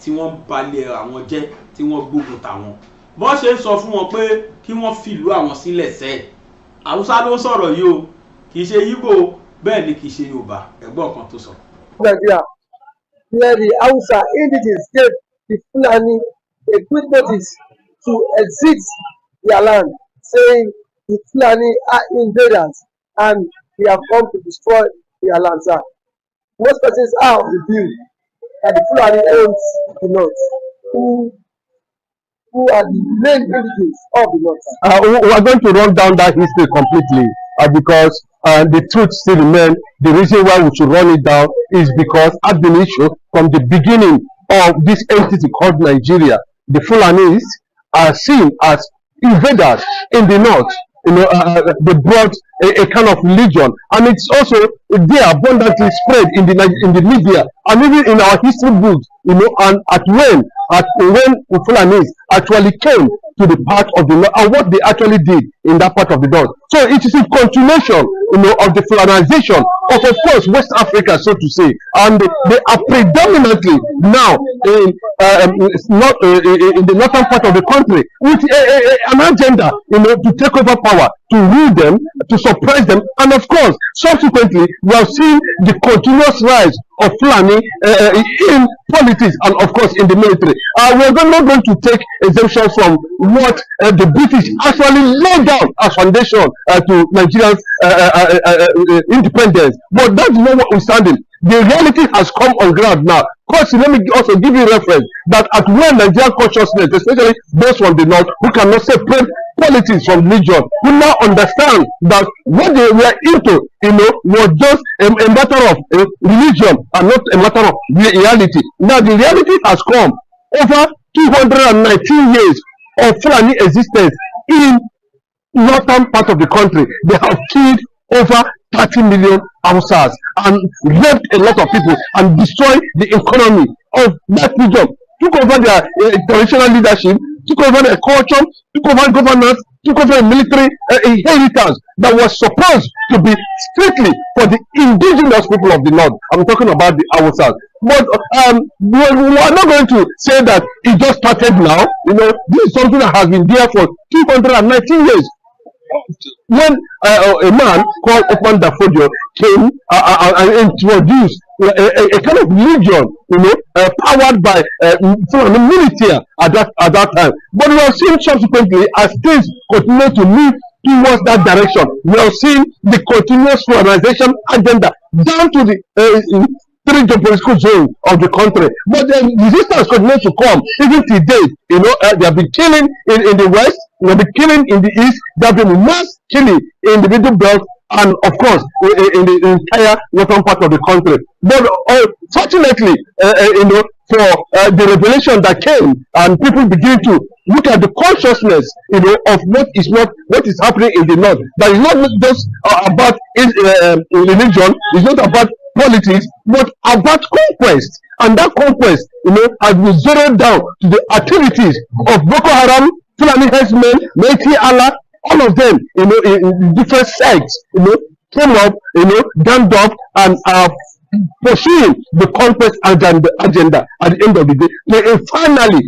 Speaker 2: tí wọ́n balẹ̀ àwọn jẹ́ tí wọ́n gbógun tàwọn bọ́n ṣe ń sọ fún wọn pé kí wọ́n fìlú àwọn sílẹ̀ sẹ́ẹ̀ Hausa ló sọ̀rọ̀ yìí o kì í ṣe Yíbò bẹ́ẹ̀ ni kì í ṣe Yorùbá ẹgbọ́n kan tó sọ.
Speaker 6: Nigeria, where the Hausa indigenes gave the Fulani a quick notice to exit their land, saying the Fulani are invaders and they have come to destroy their land. Sir, most persons are of the view that the Fulani owns the north. Who are the main indigenes of the north?
Speaker 7: We are going to run down that history completely because the truth still remains. The reason why we should run it down is because at the issue from the beginning of this entity called Nigeria, the Fulanis are seen as invaders in the north. They brought a kind of religion, and it's also there abundantly spread in the media and even in our history books. And when Fulanis actually came to the part of the north and what they actually did in that part of the north. So it is a continuation, of the Fulanization of course, West Africa, so to say, and they are predominantly now in the northern part of the country with an agenda, to take over power, to rule them, to suppress them, and of course, subsequently, we have seen the continuous rise of Fulani in politics and of course in the military. We are not going to take exemption from what the British actually laid down as foundation to Nigeria's independence, but that's not what we're standing. The reality has come on ground now. Because let me also give you reference that at when Nigerian consciousness, especially those from the north who cannot separate politics from religion, who now understand that what they were into, was just a matter of religion and not a matter of reality. Now the reality has come over 219 years of Fulani existence in northern part of the country. They have killed over 30 million Hausas and raped a lot of people and destroyed the economy of that region. Took over their traditional leadership, took over their culture, took over governance, took over a military inheritance that was supposed to be strictly for the indigenous people of the north. I'm talking about the Hausas. But we are not going to say that it just started now. This is something that has been there for 219 years. When a man called Open Dafodio came and introduced a kind of religion, powered by the military at that time. But we have seen subsequently, as things continue to move towards that direction, we have seen the continuous Fulanization agenda down to the three geopolitical zones of the country. But the resistance continues to come even to date. They have been killing in the west, they have been killing in the east, they have been mass killing in the middle belt, and of course in the entire northern part of the country. But fortunately, for the revelation that came and people begin to look at the consciousness, of what is happening in the north. That is not just about religion, it's not about politics, but about conquest. And that conquest, has been zeroed down to the activities of Boko Haram, Fulani herdsmen, Miyetti Allah, all of them, in different sects, came up, ganged up and are pursuing the conquest agenda at the end of the day. They finally,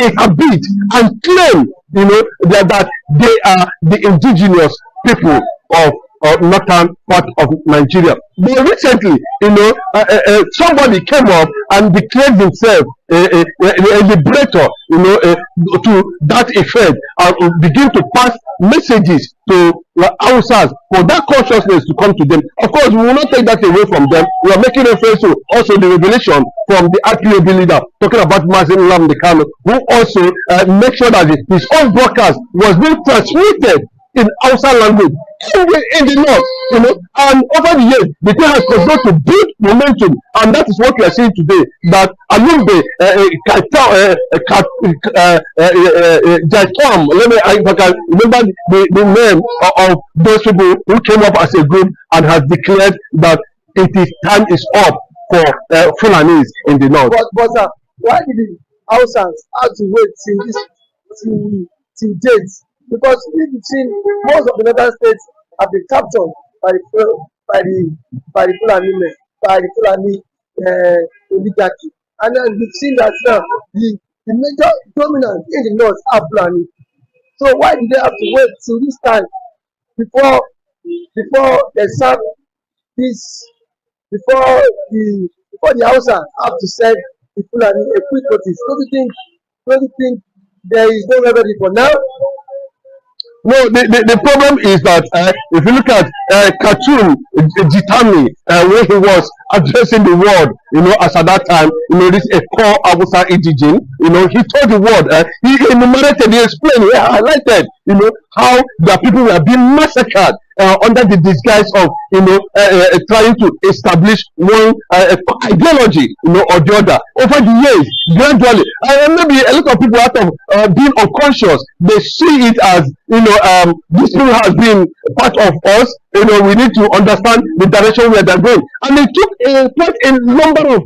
Speaker 7: inhabit and claim, that they are the indigenous people of or northern part of Nigeria. But recently, somebody came up and declared himself a liberator, to that effect, and begin to pass messages to Hausas for that consciousness to come to them. Of course, we will not take that away from them. We are making reference to also the revelation from the IPOB leader talking about Mazin Nnamdi Kanu, who also make sure that his own broadcast was being transmitted in Hausa language in the north, and over the years the thing has continued to build momentum, and that is what we are seeing today. That Alumbe Jaitom, if I can remember the name of those people who came up as a group and has declared that time is up for Fulanis in the north.
Speaker 6: But why did the Hausans have to wait till date? Because if you've seen, most of the northern states have been captured by the Fulani men, by the Fulani oligarchy, and then we've seen that now the major dominant in the north are Fulani. So why did they have to wait till this time before they serve this, before the Hausa have to send the Fulani a quick notice? Don't you think there is no remedy for now?
Speaker 7: No, the problem is that if you look at Khartoum Jitami, where he was addressing the world, as at that time, this a core Hausa indigene, he told the world, he enumerated, he explained, he highlighted, how the people were being massacred under the disguise of, trying to establish one ideology, or the other. Over the years, gradually, maybe a lot of people out of being unconscious, they see it as, this people has been part of us. We need to understand the direction where they're going, and it took quite a number of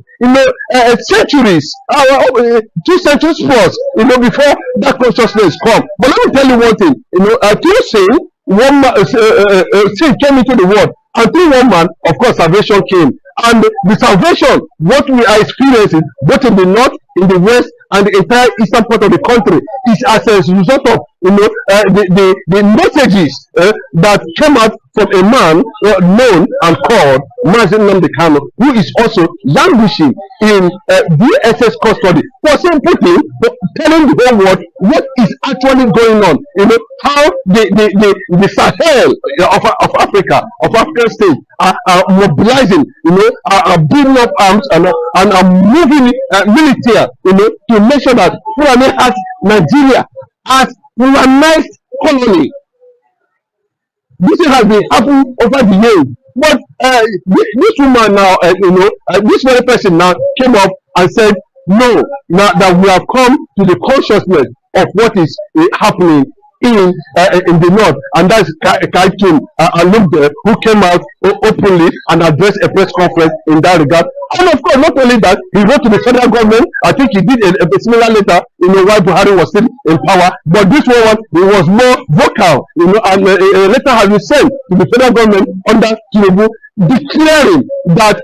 Speaker 7: centuries, 2 centuries plus, before that consciousness come. But let me tell you one thing, through sin, one man, sin came into the world, and through one man, of course, salvation came. And the salvation, what we are experiencing, both in the north, in the west, and the entire eastern part of the country, is as a result of the messages that came out from a man known and called Mazin Nnamdi Kanu, who is also languishing in DSS custody. For simply telling the whole world what is actually going on. How the Sahel of Africa, of African states, are mobilizing, are building up arms and are moving military, to make sure that Fulani has Nigeria as Fulanized colony. This has been happening over the years. But this woman now, this very person now came up and said, no, now that we have come to the consciousness of what is happening in the north, and that's Kaikim Alumbe, who came out openly and addressed a press conference in that regard. And of course, not only that, he wrote to the federal government. I think he did a similar letter, while Buhari was still in power. But this one, he was more vocal, and a letter has been sent to the federal government under Tinubu, declaring that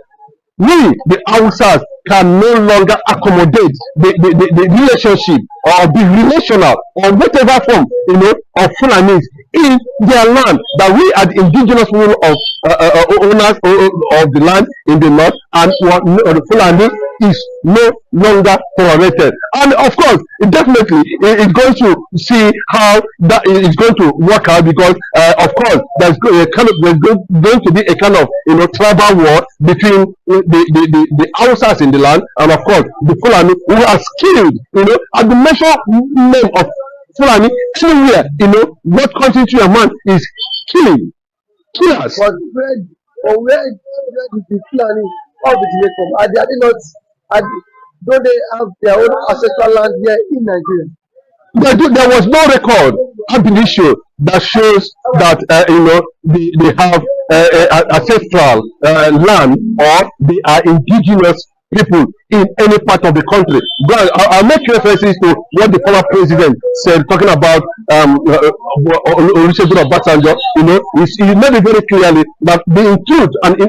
Speaker 7: we, the Hausas, can no longer accommodate the relationship or be relational or whatever form, of Fulanis in their land, that we are the indigenous people of owners of the land in the north, and the Fulani is no longer tolerated. And of course, it definitely is going to see how that is going to work out, because of course there's going to be a kind of tribal war between the Hausas in the land and of course the Fulani, who are skilled, at the measure name of Fulani anywhere, what comes into your mind is killing, killers.
Speaker 6: But where did the Fulani originate from? Are they not? Don't they have their own ancestral land here in Nigeria?
Speaker 7: There was no record ab initio that shows that they have ancestral land, or they are indigenous people in any part of the country. But I'll make references to what the former president said, talking about Olusegun Obasanjo. He made it very clearly that in truth and in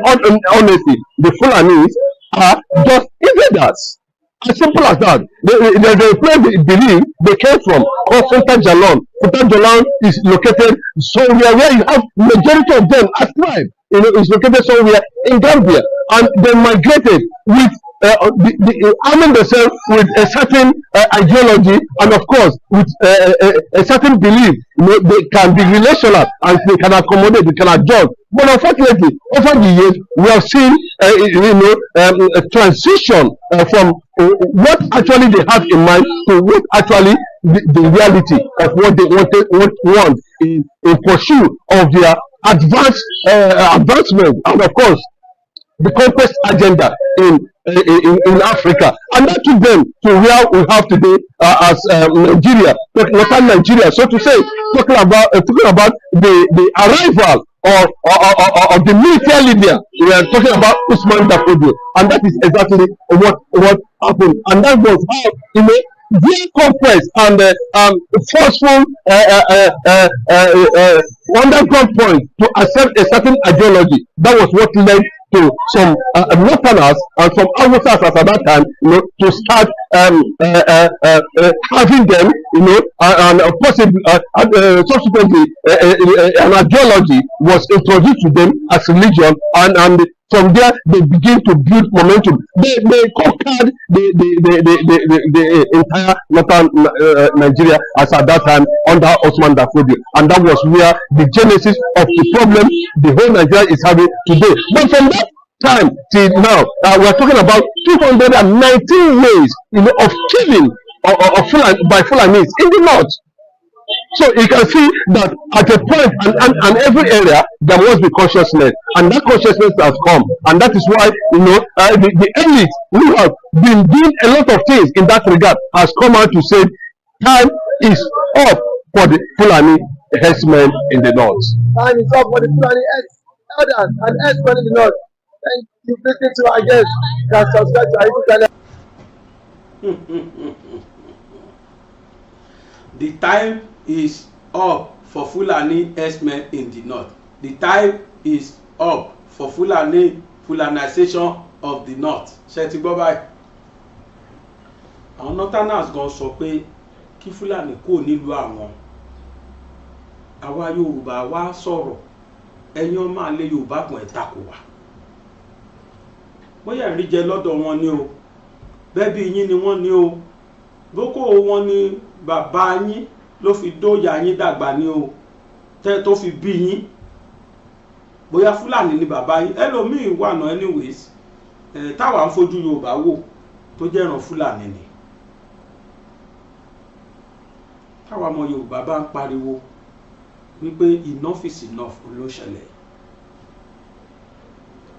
Speaker 7: honesty, the Fulanis are just invaders. As simple as that. The place they believe they came from called Sultan Jalon. Sultan Jalon is located somewhere where you have majority of them as tribe. You know, is located somewhere in Gambia, and they migrated with arming themselves with a certain ideology, and of course with a certain belief. You know, they can be relational and they can accommodate, they can adjust. But unfortunately, over the years, we have seen a transition from what actually they have in mind to what actually the reality of what they want in pursuit of their advancement, and of course the conquest agenda in Africa, and that took them to where we have today as Nigeria, northern Nigeria, so to say, talking about the arrival of the military leader. We are talking about Usman Dafodio, and that is exactly what happened, and that was how, you know, their conquest and forceful underground point to accept a certain ideology. That was what led to some Northerners and some Awusas at that time, you know, to start having them, you know, and possibly subsequently an ideology was introduced to them as religion, and from there they begin to build momentum. They conquered the entire northern Nigeria as at that time under Osman Dafodio, and that was where the genesis of the problem the whole Nigeria is having today. But from that time till now, we are talking about 219 ways, you know, of killing by Fulanis in the north. So you can see that at a point and every area there must be consciousness, and that consciousness has come, and that is why, you know, the elite who have been doing a lot of things in that regard has come out to say time is up for the Fulani herdsmen in the north.
Speaker 6: Time is up for the Fulani elders and herdsmen in the north. Thank you for listening to our guests. You can subscribe to our YouTube channel.
Speaker 2: The time is up for Fulani herdsmen in the north. The time is up for Fulanization of the north. Ṣé ti gbọ́ báyìí? Àwọn northerners gan sọ pé kí Fulani kò nílùú àwọn. Àwa Yorùbá wá sọ̀rọ̀, ẹ̀yin ọmọ àlè Yorùbá kan ẹ̀ takò wá. Bóyá ìrìn jẹ lọ́dọ̀ wọn ni o, bẹ́bí yín ni wọ́n ni o, bókó wọn ni bàbá yín ló fi dóyà yín dàgbà ni o, tẹ́ tó fi bí yín. Bóyá Fúlàní ni bàbá yín, ẹlòmíì wà náà anyways, táwa ń fojú Yorùbá wò tó jẹ́ ìran Fúlàní ni. Táwa ọmọ Yorùbá bá ń pariwo wípé enough is enough ló ṣẹlẹ̀.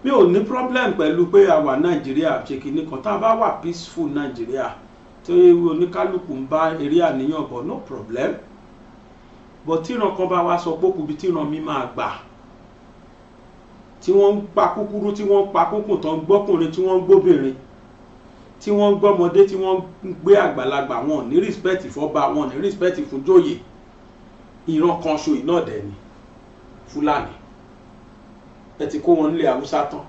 Speaker 2: Mi ò ní problem pẹ̀lú pé a wà Nàìjíríà ṣe kìíní kan, tá a bá wà peaceful Nàìjíríà tí oníkálukú ń bá eré àníyàn bọ̀, no problem. But tíran kan bá wá sọ pé kùbí tíran mi máa gbà, tí wọ́n ń pa kúkúrú, tí wọ́n ń pa kúnkùn, tó ń gbọ́kùnrin, tí wọ́n ń gbóbìnrin, tí wọ́n ń gbọ́mọdé, tí wọ́n ń gbé àgbàlagbà, wọn ò ní respect fọ́ba, wọn ò ní respect fún jóyè. Ìran kan ṣo iná dẹ̀ ni Fúlàní. Ẹ ti kó wọn nílẹ̀ Haúsá tán,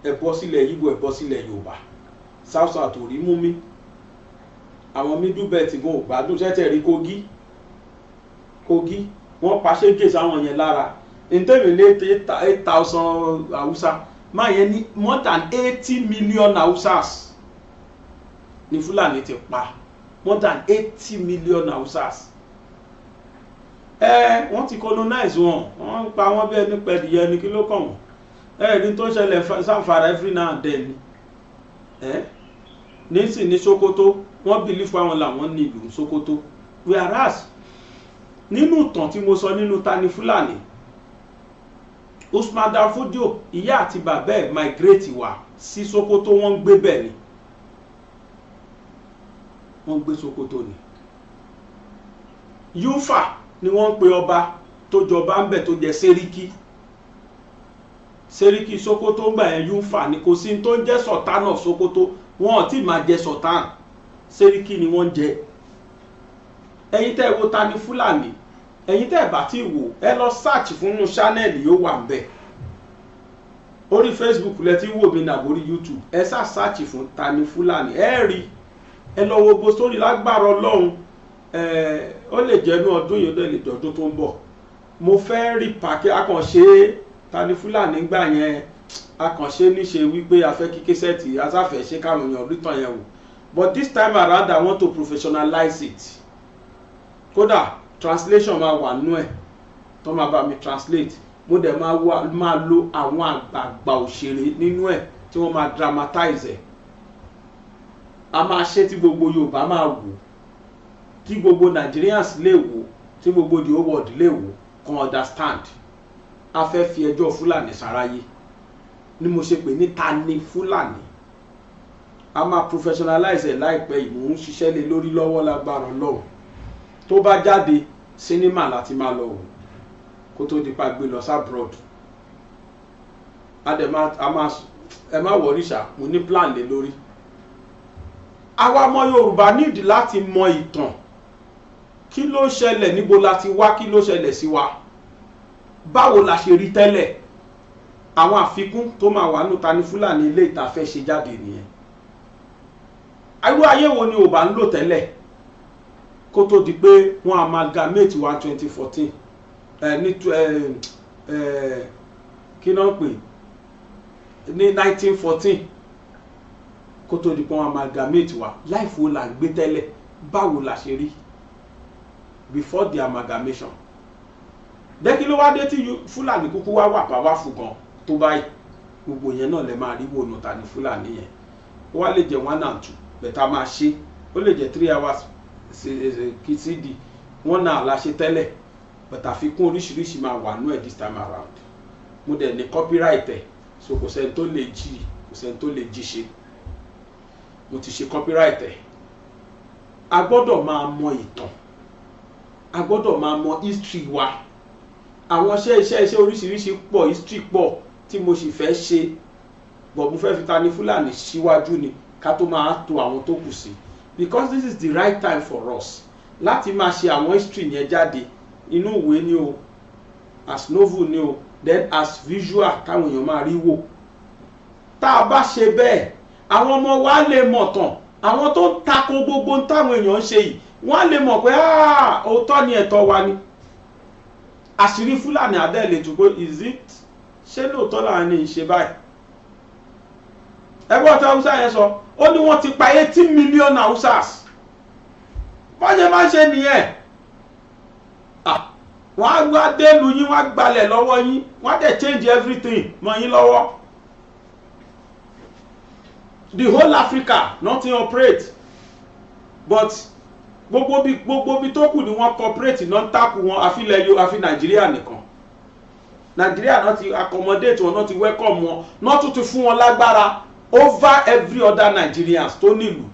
Speaker 2: ẹ bọ́ sílẹ̀ Yíbò, ẹ bọ́ sílẹ̀ Yorùbá. South South ò rí mú mi. Àwọn middle belt gan ò gbádùn, ṣẹ́tẹ̀ rí Kogi wọ́n pa ṣégè sáwọn yẹn lára. Ntẹ́mi ní 8,000 Haúsá, máa yẹn ní more than 80 million Haúsás ni Fúlàní ti pa, more than 80 million Haúsás. Wọ́n ti colonize wọ́n pa wọ́n bí ẹni pẹ̀dìyẹ ní kí ló kàn wọ́n. Ní tó ṣẹlẹ̀ Zamfara every now and then ni. Nísìn ní Sokoto, wọ́n believe àwọn làwọn ní ìlú Sokoto. Whereas nínú ìtàn tí mo sọ nínú Tani Fúlàní, Usman Dafodio ìyá àti bàbá ẹ̀ migrate wá sí Sokoto, wọ́n ń gbé bẹ̀ ni. Wọ́n gbé Sokoto ni. Yufa ni wọ́n ń pe ọba tó jọba ń bẹ̀ tó jẹ́ Sẹ́ríkì Sokoto ń gbà yẹn Yufa ni. Kò sí tó ń jẹ́ Sultan of Sokoto, wọn ò tí máa jẹ Sultan, Sẹ́ríkì ni wọ́n jẹ. Ẹ̀yin tẹ́ wo Tani Fúlàní, ẹ̀yin tẹ́ bá ti wò, ẹ lọ search fún inú channel yóò wà ńbẹ̀. Orí Facebook lẹ ti wò mí nàbórí YouTube, ẹ sá search fún Tani Fúlàní, ẹ rí ẹ lọ wo gbogbo sórí lágbára Ọlọ́run ó lè jẹ́ inú ọdún yìí ó lè jẹ́ ọdún tó ń bọ̀ mo fẹ́ rí pàkẹ́ akànṣe Tani Fulani gbà yẹn akànṣe níṣe wípé a fẹ́ kí késẹ́ẹ̀tì asáfẹ́ ṣe káwọn èèyàn rítàn yẹn wò but this time around I want to professionalize it kódà translation máa wà nú ẹ̀ tó máa bá mi translate mo dẹ̀ máa lo àwọn àgbààgbà òṣèré nínú ẹ̀ tí wọ́n máa dramatize ẹ̀ a máa ṣe tí gbogbo Yorùbá máa wò tí gbogbo Nigerians lè wò tí gbogbo the whole world lè wò kan understand a fẹ́ fi ẹjọ́ Fulani sáráyé ni mo ṣe pè ní Tani Fulani a máa professionalize ẹ̀ láìpẹ́ yìí mò ń ṣiṣẹ́ lé lórí lọ́wọ́ lágbára Ọlọ́run tó bá jáde sinimá láti máa lọ wò kó tó di pa gbé lọ sí abroad ẹ má wọríṣà mo ní plan lé lórí àwa ọmọ Yorùbá nídìí láti mọ ìtàn kí ló ṣẹlẹ̀ níbo la ti wá kí ló ṣẹlẹ̀ sí wa báwo la ṣe rí tẹ́lẹ̀ àwọn àfikún tó máa wà nù Tani Fulani ilé ìtafẹ́ ṣe jáde nìyẹn irú ayé wo ni ò bá ń lò tẹ́lẹ̀ kó tó di pé wọ́n amalgamate wa 2014 ní kí náà pè ní 1914 kó tó di pé wọ́n amalgamate wa life wo la ń gbé tẹ́lẹ̀ báwo la ṣe rí before the amalgamation dẹ́kí ló wá dé tí Fulani kúkú wá wà powerful gan tó báyìí gbogbo yẹn náà lè máa rí wònú Tani Fulani yẹn ó wá lè jẹ́ 1 and 2 bẹ̀tà máa ṣe ó lè jẹ́ 3 hours kìsìdì 1 hour la ṣe tẹ́lẹ̀ bẹ̀tà àfikún oríṣiríṣi máa wà nú ẹ̀ this time around mo dẹ̀ ní copyright ẹ̀ so kò sẹ́ni tó lè jí ṣe mo ti ṣe copyright ẹ̀ a gbọ́dọ̀ máa mọ ìtàn a gbọ́dọ̀ máa mọ history wa àwọn iṣẹ́ oríṣiríṣi pọ̀ history pọ̀ tí mo sì fẹ́ ṣe bọ̀ mo fẹ́ fi Tani Fulani síwájú ni ká tó máa to àwọn tó kù sí because this is the right time for us láti máa ṣe àwọn history yẹn jáde inú ìwé ni o as novel ni o then as visual káwọn èèyàn máa rí wò tá a bá ṣe bẹ́ẹ̀ àwọn ọmọ wa lè mọ̀ tán àwọn tó ń tako gbogbo táwọn èèyàn ń ṣe yìí wọ́n á lè mọ̀ pé òótọ́ ni ẹ̀tọ́ wa ni àṣírí Fulani adẹ́lẹ̀ tó pé is it ṣé lóòótọ́ làwọn ní ìṣe báyìí ẹgbẹ́ ọ̀tá Haúsá yẹn sọ ó ní wọ́n ti pa 18 million Hausas wọ́n ṣe máa ń ṣe nìyẹn wọ́n á gbá délu yín wọ́n á gbalẹ̀ lọ́wọ́ yín wọ́n á dẹ̀ change everything mọ́ yín lọ́wọ́ the whole Africa nothing operate but gbogbo bí tó kù ni wọ́n cooperate náà ń takù wọn àfi Nàìjíríà nìkan Nàìjíríà náà ti accommodate wọn náà ti welcome wọn náà tún ti fún wọn lágbára over every other Nigerians tó nílùú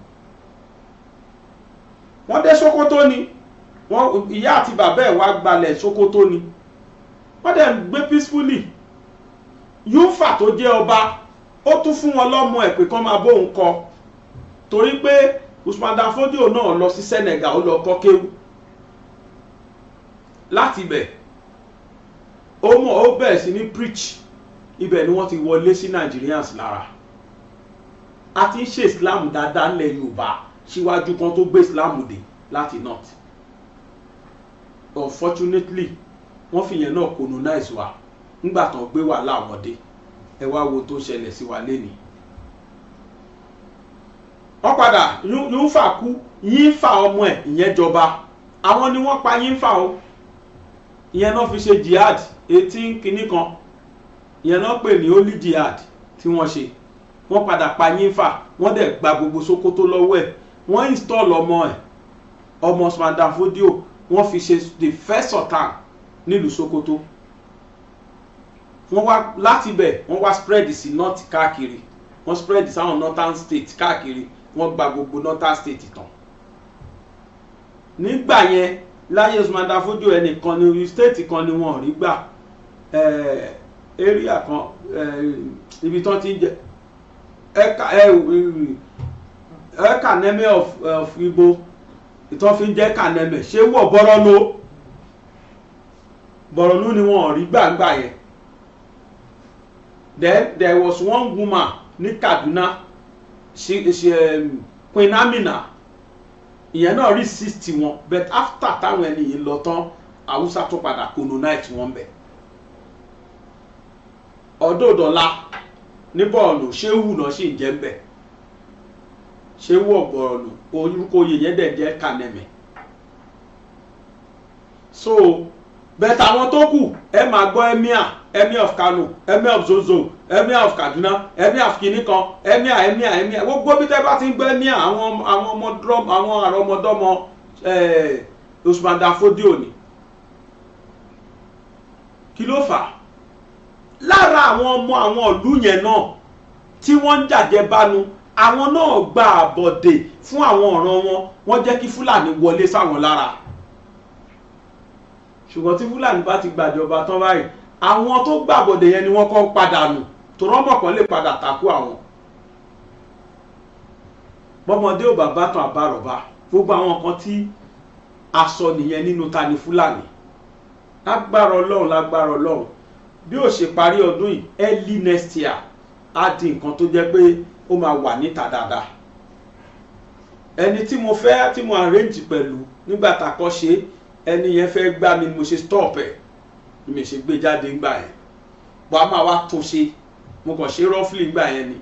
Speaker 2: wọ́n dé Sokoto ni wọ́n ìyá àti bàbá ẹ̀ wá gbalẹ̀ Sokoto ni wọ́n dẹ̀ ń gbé peacefully Yufa tó jẹ́ ọba ó tún fún wọn lọ́mọ ẹ̀ pé kán máa bóun kọ torí pé Usman Dan Fodio náà lọ sí Senegal ó lọ kọ́ kéwú láti ibẹ̀ ó bẹ̀rẹ̀ sí ní preach ibẹ̀ ni wọ́n ti wọlé sí Nigerians lára a ti ń ṣe Islam dáadáa nílẹ̀ Yorùbá síwájú kan tó gbé Islam dé láti north unfortunately wọ́n fi yẹn náà colonize wa nígbà tán gbé wà láwọn dé ẹ wá wo tó ṣẹlẹ̀ sí wa lénìí wọ́n padà Yufa kú Yínfà ọmọ ẹ̀ ìyẹn jọba àwọn ni wọ́n pa Yínfà o ìyẹn náà fi ṣe jihad 18 kìíní kan ìyẹn náà pè ní holy jihad tí wọ́n ṣe wọ́n padà pa Yínfà wọ́n dẹ̀ gba gbogbo Sokoto lọ́wọ́ ẹ̀ wọ́n install ọmọ Usman Dan Fodio wọ́n fi ṣe the first sultan nílùú Sokoto wọ́n wá láti bẹ̀ wọ́n wá spread sí north káàkiri wọ́n spread sáwọn northern state káàkiri wọ́n gba gbogbo northern state tán nígbà yẹn láyé Usman Dan Fodio ẹnìkan ní state kan ni wọ́n rí gbà area kan ibi tán ti ń jẹ ẹ̀ka nẹ́mẹ́ of Igbo ìtàn fi ń jẹ́ kànẹ́mẹ̀ ṣé wọ̀ Bọ̀rọ̀nú ni wọ́n rí gbàǹgbà yẹn then there was one woman ní Kaduna Queen Amina ìyẹn náà resist wọn but after táwọn ẹni yìí lọ tán Haúsá tó padà colonize wọn bẹ̀. ọdọọdọlá ní bọ́ọ̀lù ṣéwù náà sì ń jẹ́ ń bẹ̀ ṣéwù ọ̀gbọ̀rọ̀lù orúkọ oyè yẹn dẹ̀ jẹ́ Kaneme. So bẹ́ẹ̀ táwọn tó kù ẹ máa gbọ́ emir of Kano, emir of Zozo, emir of Kaduna, emir of kinikan, emir gbogbo bí tẹ́ bá ti ń gbọ́ emir àwọn àrọ́mọdọ́mọ Usman Dan Fodio ni. Kí ló fà á? Lára àwọn ọmọ àwọn ìlú yẹn náà tí wọ́n ń jàjẹbánu àwọn náà gba àbọ̀dè fún àwọn ọ̀ràn wọ́n jẹ́ kí Fúlàní wọlé sáwọn lára. Ṣùgbọ́n tí Fúlàní bá ti gbàjọba tán báyìí àwọn tó gbàbọ̀dè yẹn ni wọ́n kọ́ padà nù tó rọ́mọ̀ kan lè padà takú àwọn. Bọ́mọdé ò bàbá tán àbárọ̀bá gbogbo àwọn kan tí a sọ nìyẹn nínú ta ni Fúlàní. Lágbára Ọlọ́run bí ó ṣe parí ọdún yìí early next year á di nǹkan tó jẹ́ pé ó máa wà níta dáadáa. Ẹni tí mo fẹ́ tí mo arrange pẹ̀lú nígbà tá a kọ́ ṣe ẹni yẹn fẹ́ gbá mi mo ṣe stop ẹ̀ ni mi ṣe gbé jáde ńgbà yẹn bọ́ a máa wá tún ṣe mo kàn ṣe roughly ńgbà yẹn ni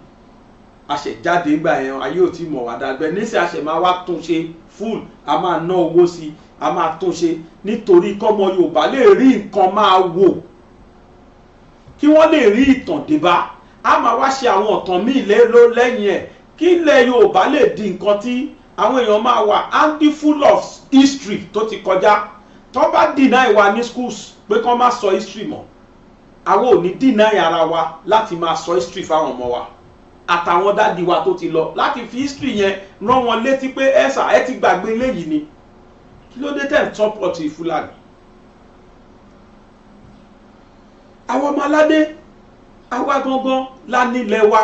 Speaker 2: a ṣe jáde ńgbà yẹn ayé ò tí mọ̀ wá dáadáa níṣẹ́ a ṣe máa wá tún ṣe full a máa ná owó sí a máa tún ṣe nítorí kọ́mọ Yorùbá lè rí nǹkan máa wò kí wọ́n lè rí ìtàn débá a máa wá ṣe àwọn ọ̀tàn míì lẹ́yìn ẹ̀ kí ilẹ̀ Yorùbá lè di nǹkan tí àwọn èèyàn máa wà handful of history tó ti kọjá tó bá deny wa ní schools pé kán má sọ history mọ́ àwọn ò ní deny ara wa láti máa sọ history fáwọn ọmọ wa àtàwọn dádì wa tó ti lọ láti fi history yẹn rán wọn létí pé ẹ̀sà ẹ ti gbàgbé eléyìí ni kí ló dé tẹ̀ ń support Fúlàní. àwọn ọmọ aládé àwa gangan la nílẹ̀ wa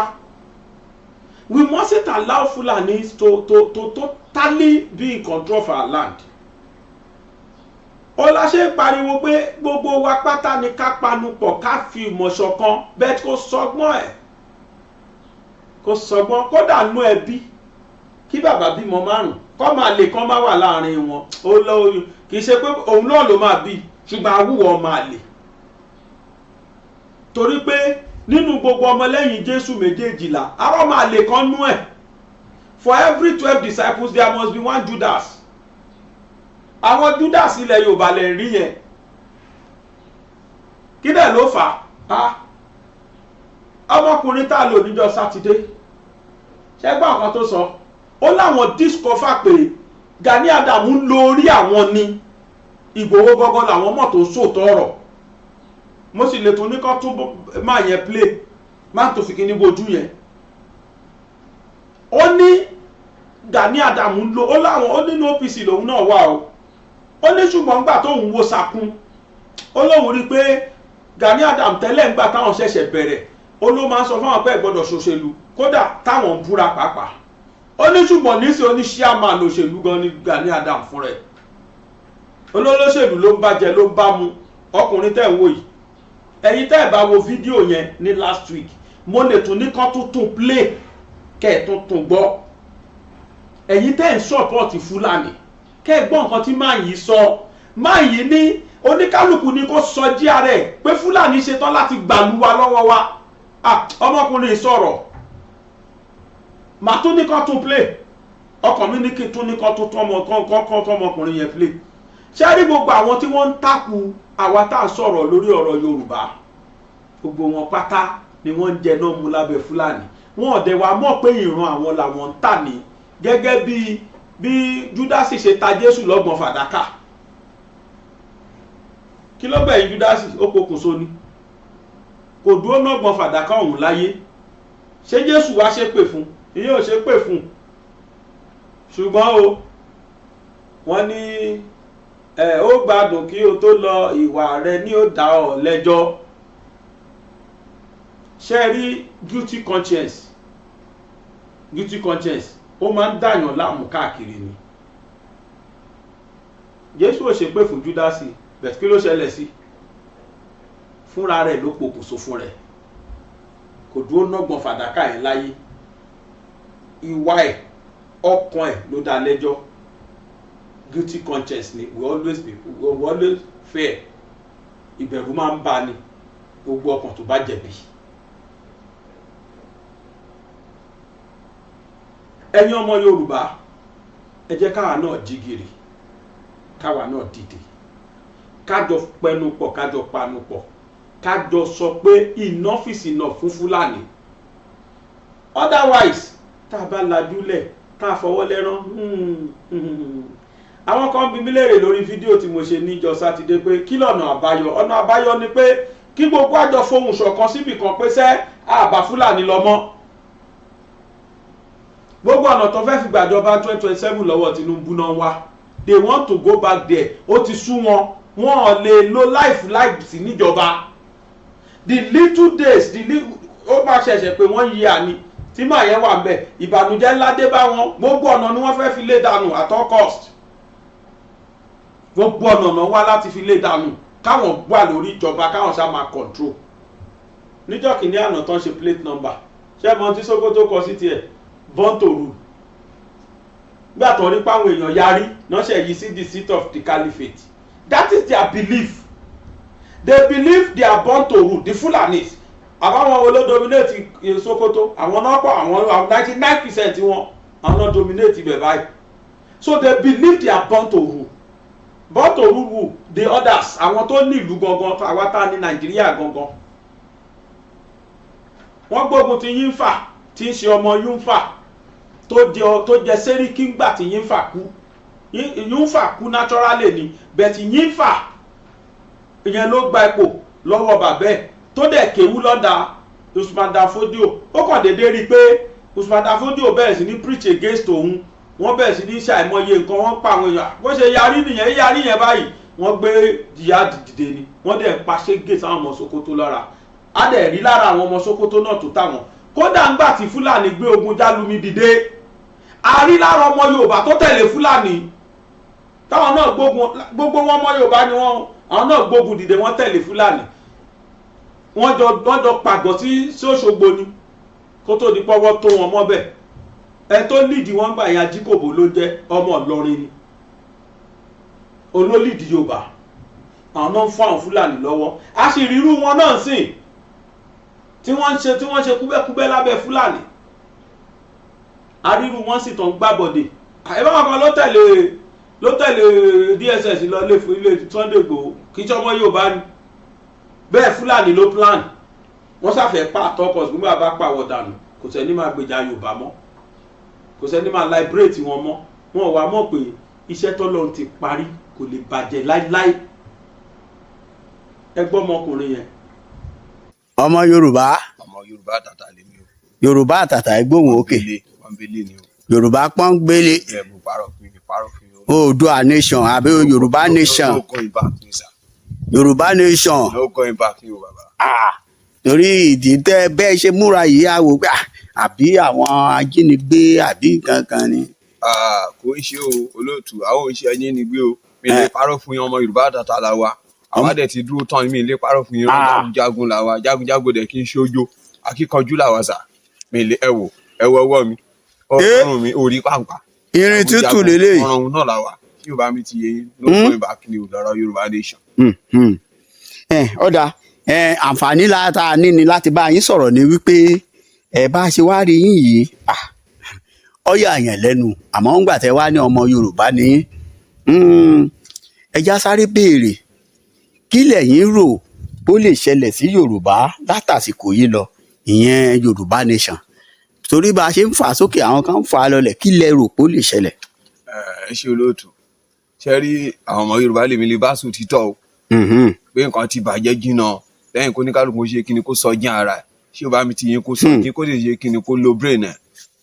Speaker 2: we mustn't allow Fulani to totally be in control of our land. ó la ṣe ń pariwo pé gbogbo wa pátá ni ká panupọ̀ ká fi ìmọ̀ ṣọ̀kan bẹ́ẹ̀ kó sọgbọ́n kódà nú ẹbí kí bàbá bímọ 5 kọ́ máa lè kán má wà láàrin wọn ó lọ kì í ṣe pé òun náà ló máa bí ṣùgbọ́n àwùwọ̀ máa lè torí pé nínú gbogbo ọmọlẹ́yìn Jésù méjèèjìlá arọ́ máa lè kán nú ẹ̀ for every 12 disciples there must be one Judas. Àwọn Judas ilẹ̀ Yorùbá lè rí yẹn kí dẹ̀ ló fà á ọmọkùnrin tá a lò níjọ́ sátidé ṣẹ́gbọ́n kan tó sọ ó láwọn discover pé Gani Adams ń lo orí àwọn ní Ìgbòho gọ́gọ́ làwọn mọ̀ tó sòótọ́ ọ̀rọ̀ mo sì lè tún ní kọ́ tún máa yẹn play máa tó fi kíní bojú yẹn ó ní Gani Adams ń lo ó láwọn ó nínú OPC lòun náà wà ó ní ṣùgbọ́n gbà tóun wo sakun ó lóun rí pé Gani Adams tẹ́lẹ̀ ń gbà táwọn ṣẹ̀ṣẹ̀ bẹ̀rẹ̀ ó ló máa ń sọ fáwọn pé gbọ́dọ̀ ṣòṣèlú kódà táwọn ń búra pàápàá ó ní ṣùgbọ́n níṣẹ́ oníṣíàmà lòṣèlú gan ni Gani Adams fún rẹ̀ olólóṣèlú ló ń bàjẹ́ ló ń bá mu ọkùnrin tẹ́ ń wò yìí ẹ̀yin tẹ́ ẹ̀ bá wo fídíò yẹn ní last week mo lè tún ní kán tuntun play kẹ́ ẹ̀ tuntun gbọ́ ẹ̀yin tẹ́ ẹ̀ ń support Fúlàní kẹ́ ẹ̀ gbọ́ nǹkan tí máa yìí sọ máa yìí ní oníkálukú ni kó sọ jí ara ẹ̀ pé Fúlàní ṣetán láti gbàlúwa lọ́wọ́ wa ọmọkùnrin sọ̀rọ̀ màá tún ní kán tún play ọkàn mi ní kí tún ní kán tún ọmọkùnrin yẹn play ṣé rí gbogbo àwọn tí wọ́n ń takù àwa tá à ń sọ̀rọ̀ lórí ọ̀rọ̀ Yorùbá gbogbo wọn pátá ni wọ́n ń jẹ náà mú lábẹ́ Fúlàní wọn ò dẹ̀ wá mọ̀ pé ìran àwọn làwọn ń tà ní gẹ́gẹ́ bí Júdásì ṣe ta Jésù lọ́gbọ̀n fàdákà kí ló gbẹ̀yìn Júdásì ó pokùnso ni kò dúró lọ́gbọ̀n fàdákà ọ̀hún láyé ṣé Jésù wá ṣe pè fún ìyẹn ò ṣe pè fún ṣùgbọ́n o wọ́n ní ó gbádùn kí o tó lọ ìwà rẹ ní ó dá ọ lẹ́jọ́ ṣe rí guilty conscience ó máa ń dàyàn láàmú káàkiri ni Jésù ò ṣe pé fún Júdásì bẹ̀t kí ló ṣẹlẹ̀ sí fúnra rẹ̀ ló pokùnso fún rẹ̀ kò dúró nọ́gbọ̀n fàdákà ẹ̀ láyé ìwà ẹ̀ ọkàn ẹ̀ ló dá lẹ́jọ́ guilty conscience ni we always fear ìbẹ̀rù máa ń bá ni gbogbo ọkàn tó bá jẹ̀bi. ẹ̀yin ọmọ Yorùbá ẹ jẹ́ káwa náà jí gìrì káwa náà dìde kájọ pẹnupọ̀ kájọ panupọ̀ kájọ sọ pé enough is enough fún Fúlàní otherwise tá a bá lajúlẹ̀ tá a fọwọ́ lẹ́rán àwọn kan bí mi léèrè lórí fídíò tí mo ṣe níjọ́ sátidé pé kí lọ́nà àbáyọ ọ̀nà àbáyọ ni pé kí gbogbo àjọ fohùn ṣọ̀kan síbì kan pé sẹ́ àbá Fúlàní lọ mọ́ gbogbo ọ̀nà tó fẹ́ fi gbàjọba 2027 lọ́wọ́ Tinubu náà wá they want to go back there ó ti sú wọn wọn lè lo life sí níjọba the little days ó bá ṣẹ̀ṣẹ̀ pé wọ́n yí àní tí màá yẹn wà ńbẹ̀ ìbànújẹ́ ńlá dé bá wọn gbogbo ọ̀nà ni wọ́n fẹ́ fi lé dànù at all cost gbogbo ọ̀nà náà wá láti fi lé dànù káwọn wà lórí ìjọba káwọn ṣá máa control níjọ́ kìíní àná tán ṣe plate number ṣé mọ tí Sókótó kọ sí tiẹ̀ born to rule gbà tó rí páwọn èèyàn yarí náà ṣe yí sí the seat of the caliphate that is their belief they believe they are born to rule the Fulanis àbáwọn wo ló dominate Sókótó àwọn náà pọ̀ àwọn 99% wọn àwọn náà dominate ibẹ̀ báyìí so they believe they are born to rule born to rule the others àwọn tó ní ìlú gangan àwa tá ní Nàìjíríà gangan wọ́n gbógun ti Yínfà tí ń ṣe ọmọ Yínfà tó jẹ sẹ́ríkì ńgbà tí Yínfà kú Yínfà kú naturally ni bẹ̀tì Yínfà ìyẹn ló gba ipò lọ́wọ́ bàbẹ́ tó dẹ̀ kéwú lọ́dà Usman Dan Fodio ó kàn déédéé rí i pé Usman Dan Fodio bẹ̀rẹ̀ sí ní preach against òun wọ́n bẹ̀rẹ̀ sí ní ṣàìmọye nǹkan wọ́n pa àwọn èèyàn bó ṣe yarí yẹn báyìí wọ́n gbé jihad dìde ni wọ́n dẹ̀ pa ṣégè sáwọn ọmọ Sókótó lára á dẹ̀ rí lára àwọn ọmọ Sókótó náà tó táwọn kódà ńgbà tí Fúlàní gbé ogun Jálumi dìde a rí lára ọmọ Yorùbá tó tẹ̀lé Fúlàní táwọn náà gbogbo wọn ọmọ Yorùbá ni wọn àwọn náà gbógun dìde wọ́n tẹ̀lé Fúlàní wọ́n jọ pàgọ́ sí Òṣogbo ni kó tó di pọ́wọ́ tó wọn mọ́bẹ̀ ẹ tó lídìí wọn gbà yẹn Ajíkòbó ló jẹ́ ọmọ Ìlọrin ni olólìdí Yorùbá àwọn náà ń fún àwọn Fúlàní lọ́wọ́ a sì rírú wọn náà sìn tí wọ́n ṣe kúbẹ́kúbẹ́ lábẹ́ Fúlàní àrírú wọn sì tàn gbàbọ̀dé àìbáwọn kan ló tẹ̀lé DSS lọ lé fún ilé Sunday Igboho kí sọmọ Yorùbá ni bẹ́ẹ̀ Fúlàní ló plan wọ́n ṣàfẹ́ pa àtọkọ̀ gbogbo àbá pàwọ̀ dànù kò sẹ́ni máa gbèjà Yorùbá mọ́ kò sẹ́ni máa liberate wọn mọ́ wọn wá mọ̀ pé iṣẹ́ tọ́lọ́run ti parí kò lè bàjẹ́ láíláí ẹ gbọ́ ọmọkùnrin yẹn.
Speaker 8: ọmọ Yorùbá
Speaker 9: àtàtà lèmi o.
Speaker 8: Yorùbá àtàtà ẹgbóhùn òkè Yorùbá pọ́ngbélé Oòduà nation àbí Yorùbá nation Yorùbá nation torí ìdí tẹ bẹ́ẹ̀ ṣe múra yìí á wò pé àbí àwọn ajínigbé àbí nǹkan kan ni.
Speaker 9: kò ń ṣe o olóòtú àwọn òṣìṣẹ́ ajínigbé o mi lè parọ́ fún yín ọmọ Yorùbá àtàtà la wa àwa dẹ̀ ti dúró tán mi lè parọ́ fún yín jagun la wa jagunjagun dẹ̀ kí n ṣojo akíkanjú la wa sà mi lè ẹ wò ọwọ́ mi ọrùn mi orí pàǹpà
Speaker 8: irin tútù lélẹ́yìí
Speaker 9: ọrùn náà la wa tí Yorùbá mi ti yé yín ló ń pè bá kí ni òdòrò Yorùbá nation.
Speaker 8: ọ̀dà àǹfààní láta níní láti bá yín sọ̀rọ̀ ni wípé bá a ṣe wá rí yín yìí ó yà yàn lẹ́nu àmọ́ ńgbà tẹ́ wá ní ọmọ Yorùbá ní ẹja sáré béèrè kí lẹ̀yin rò ó lè ṣẹlẹ̀ sí Yorùbá látàsìkò yìí lọ ìyẹn Yorùbá nation torí bá a ṣe ń fà sókè àwọn kan ń fà á lọlẹ̀ kí lẹ rò ó lè ṣẹlẹ̀.
Speaker 9: ẹ ṣe olóòtú ṣe rí àwọn ọmọ Yorùbá lèmi lè bá sùn títọ́ o pé nǹkan ti bàjẹ́ jìnnà lẹ́yìn kó ní kálukú ṣe kí ni kó sọ jìn ara ẹ̀ ṣé Yorùbá mi ti yẹn kó sọ jìn kó lè ṣe kí ni kó lo brain ẹ̀